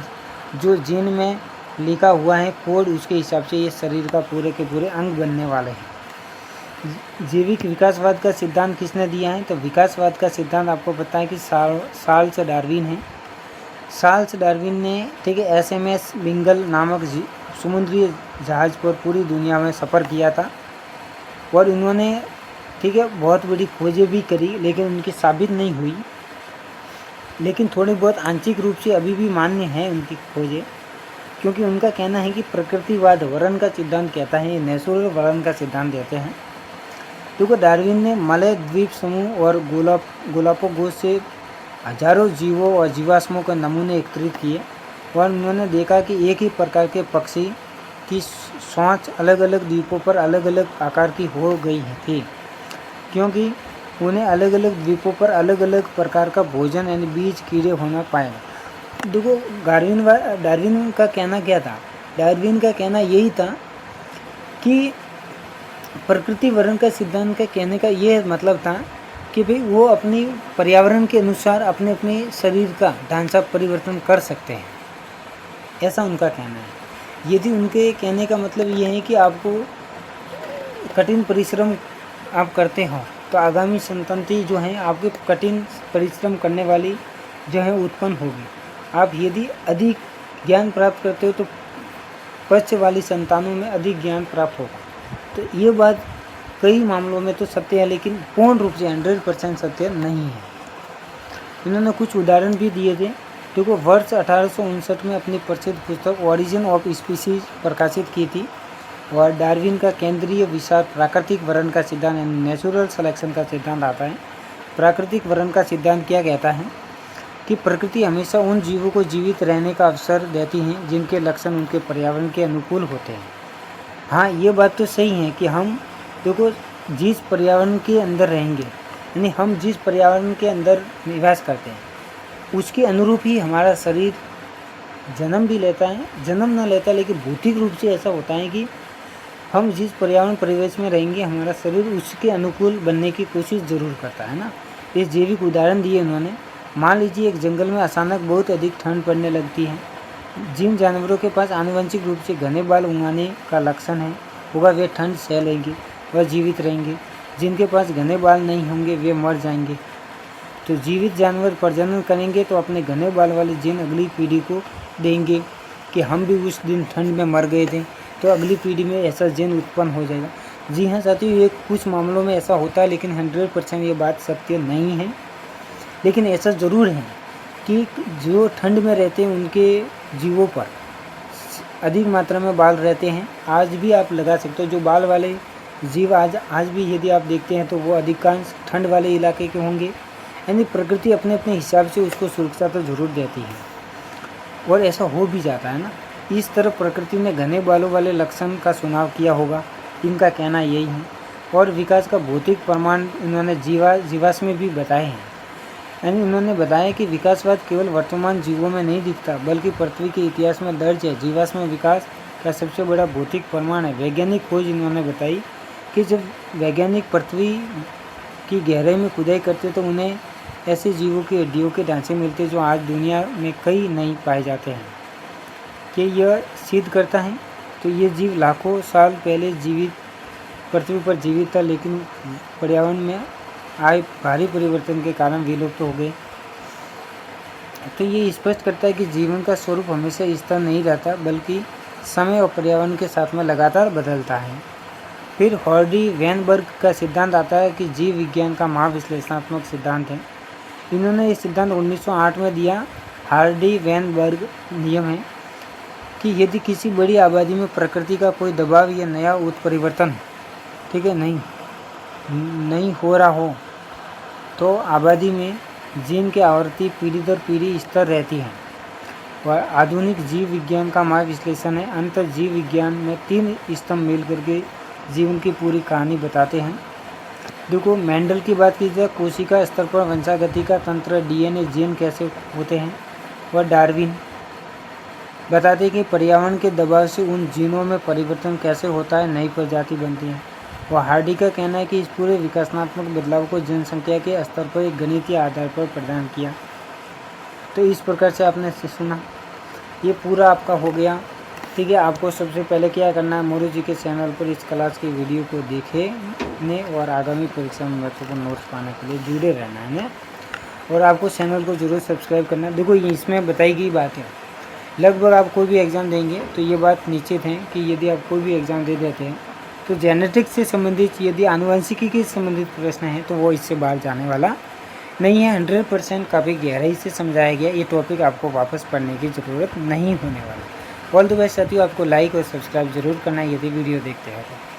जो जीन में लिखा हुआ है कोड, उसके हिसाब से ये शरीर का पूरे के पूरे अंग बनने वाले हैं। जैविक विकासवाद का सिद्धांत किसने दिया है? तो विकासवाद का सिद्धांत आपको पता है कि चार्ल्स डार्विन है। चार्ल्स डार्विन ने, ठीक है, SMS बिंगल नामक समुद्री जहाज़ पर पूरी दुनिया में सफ़र किया था, और उन्होंने, ठीक है, बहुत बड़ी खोजें भी करी, लेकिन उनकी साबित नहीं हुई। लेकिन थोड़ी बहुत आंशिक रूप से अभी भी मान्य है उनकी खोजें, क्योंकि उनका कहना है कि प्रकृतिवाद वर्ण का सिद्धांत कहता है, ये नेचुरल वर्ण का सिद्धांत देते हैं। क्योंकि डार्विन ने मलय द्वीप समूह और गोलापागोस से हजारों जीवों और जीवाश्मों के नमूने एकत्रित किए, और उन्होंने देखा कि एक ही प्रकार के पक्षी की सोच अलग अलग द्वीपों पर अलग अलग आकार की हो गई थी, क्योंकि उन्हें अलग अलग द्वीपों पर अलग अलग प्रकार का भोजन यानी बीज कीड़े होना पाए। देखो, डार्विन का कहना क्या था? डार्विन का कहना यही था कि प्रकृति वर्ण का सिद्धांत का कहने का ये मतलब था कि भाई वो अपनी पर्यावरण के अनुसार अपने अपने शरीर का ढांचा परिवर्तन कर सकते हैं, ऐसा उनका कहना है। यदि उनके कहने का मतलब ये है कि आपको कठिन परिश्रम आप करते हो तो आगामी संतति जो है आपके कठिन परिश्रम करने वाली जो है उत्पन्न होगी। आप यदि अधिक ज्ञान प्राप्त करते हो तो पश्च वाली संतानों में अधिक ज्ञान प्राप्त होगा। तो ये बात कई मामलों में तो सत्य है, लेकिन पूर्ण रूप से 100% सत्य नहीं है। इन्होंने कुछ उदाहरण भी दिए थे, क्योंकि वर्ष 1859 में अपनी प्रसिद्ध पुस्तक ओरिजिन ऑफ स्पीसीज प्रकाशित की थी, और डार्विन का केंद्रीय विचार प्राकृतिक वर्ण का सिद्धांत यानी नेचुरल सिलेक्शन का सिद्धांत आता है। प्राकृतिक वर्ण का सिद्धांत क्या कहता है कि प्रकृति हमेशा उन जीवों को जीवित रहने का अवसर देती हैं जिनके लक्षण उनके पर्यावरण के अनुकूल होते हैं। हाँ, ये बात तो सही है कि हम, देखो, जिस पर्यावरण के अंदर रहेंगे, यानी हम जिस पर्यावरण के अंदर निवास करते हैं उसके अनुरूप ही हमारा शरीर जन्म भी लेता है, जन्म ना लेता, लेकिन भौतिक रूप से ऐसा होता है कि हम जिस पर्यावरण परिवेश में रहेंगे हमारा शरीर उसके अनुकूल बनने की कोशिश ज़रूर करता है ना। इस जैविक उदाहरण दिए उन्होंने। मान लीजिए एक जंगल में अचानक बहुत अधिक ठंड पड़ने लगती है। जिन जानवरों के पास आनुवंशिक रूप से घने बाल उगाने का लक्षण है होगा वे ठंड सह लेंगे, वह जीवित रहेंगे। जिनके पास घने बाल नहीं होंगे वे मर जाएंगे। तो जीवित जानवर प्रजनन करेंगे तो अपने घने बाल वाले जीन अगली पीढ़ी को देंगे कि हम भी उस दिन ठंड में मर गए थे, तो अगली पीढ़ी में ऐसा जीन उत्पन्न हो जाएगा। जी हाँ साथियों, ये कुछ मामलों में ऐसा होता है, लेकिन 100% ये बात सत्य नहीं है। लेकिन ऐसा ज़रूर है कि जो ठंड में रहते हैं उनके जीवों पर अधिक मात्रा में बाल रहते हैं। आज भी आप लगा सकते हो, जो बाल वाले जीव आज भी यदि आप देखते हैं तो वो अधिकांश ठंड वाले इलाके के होंगे। यानी प्रकृति अपने अपने हिसाब से उसको सुरक्षा तो जरूर देती है, और ऐसा हो भी जाता है ना। इस तरह प्रकृति ने घने बालों वाले लक्षण का चुनाव किया होगा, इनका कहना यही है। और विकास का भौतिक प्रमाण इन्होंने जीवाश्म में भी बताए हैं। यानी उन्होंने बताया कि विकासवाद केवल वर्तमान जीवों में नहीं दिखता, बल्कि पृथ्वी के इतिहास में दर्ज है। जीवाश्म विकास का सबसे बड़ा भौतिक प्रमाण है। वैज्ञानिक खोज इन्होंने बताई कि जब वैज्ञानिक पृथ्वी की गहराई में खुदाई करते तो उन्हें ऐसे जीवों की हड्डियों के ढांचे मिलते जो आज दुनिया में कई नहीं पाए जाते हैं। कि यह सिद्ध करता है तो ये जीव लाखों साल पहले पृथ्वी पर जीवित था, लेकिन पर्यावरण में आए भारी परिवर्तन के कारण विलुप्त हो गए। तो ये स्पष्ट करता है कि जीवन का स्वरूप हमेशा स्थिर नहीं रहता, बल्कि समय और पर्यावरण के साथ में लगातार बदलता है। फिर हॉर्डी वेनबर्ग का सिद्धांत आता है कि जीव विज्ञान का महाविश्लेषणात्मक सिद्धांत है। इन्होंने ये सिद्धांत 1908 में दिया। हार्डी वेनबर्ग नियम है कि यदि किसी बड़ी आबादी में प्रकृति का कोई दबाव या नया उत्परिवर्तन ठीक है नहीं हो रहा हो तो आबादी में जीन की आवृत्ति पीढ़ी दर पीढ़ी स्थिर रहती है। और आधुनिक जीव विज्ञान का महाविश्लेषण है। अंतर जीव विज्ञान में 3 स्तंभ मिल करके जीवन की पूरी कहानी बताते हैं। देखो, मेंडल की बात की जाए, कोशिका स्तर पर वंशागति का तंत्र, डीएनए, जीन कैसे होते हैं। वह डार्विन बताते हैं कि पर्यावरण के दबाव से उन जीनों में परिवर्तन कैसे होता है, नई प्रजाति बनती है। और हार्डी का कहना है कि इस पूरे विकासात्मक बदलाव को जनसंख्या के स्तर पर एक गणितीय आधार पर प्रदान किया। तो इस प्रकार से आपने सुना, ये पूरा आपका हो गया। ठीक है, आपको सबसे पहले क्या करना है, मोरू जी के चैनल पर इस क्लास की वीडियो को देखने और आगामी परीक्षा में महत्वपूर्ण नोट्स पाने के लिए जुड़े रहना है। और आपको चैनल को जरूर सब्सक्राइब करना है। देखो, ये इसमें बताई गई बात है, लगभग आप कोई भी एग्ज़ाम देंगे तो ये बात निश्चित है कि यदि आप कोई भी एग्ज़ाम दे देते हैं तो जेनेटिक्स से संबंधित यदि आनुवंशिकी के संबंधित प्रश्न है तो वो इससे बाहर जाने वाला नहीं है। 100% काफ़ी गहराई से समझाया गया। ये टॉपिक आपको वापस पढ़ने की ज़रूरत नहीं होने वाली। ऑल द बेस्ट साथियों, आपको लाइक और सब्सक्राइब जरूर करना है यदि वीडियो देखते हैं तो।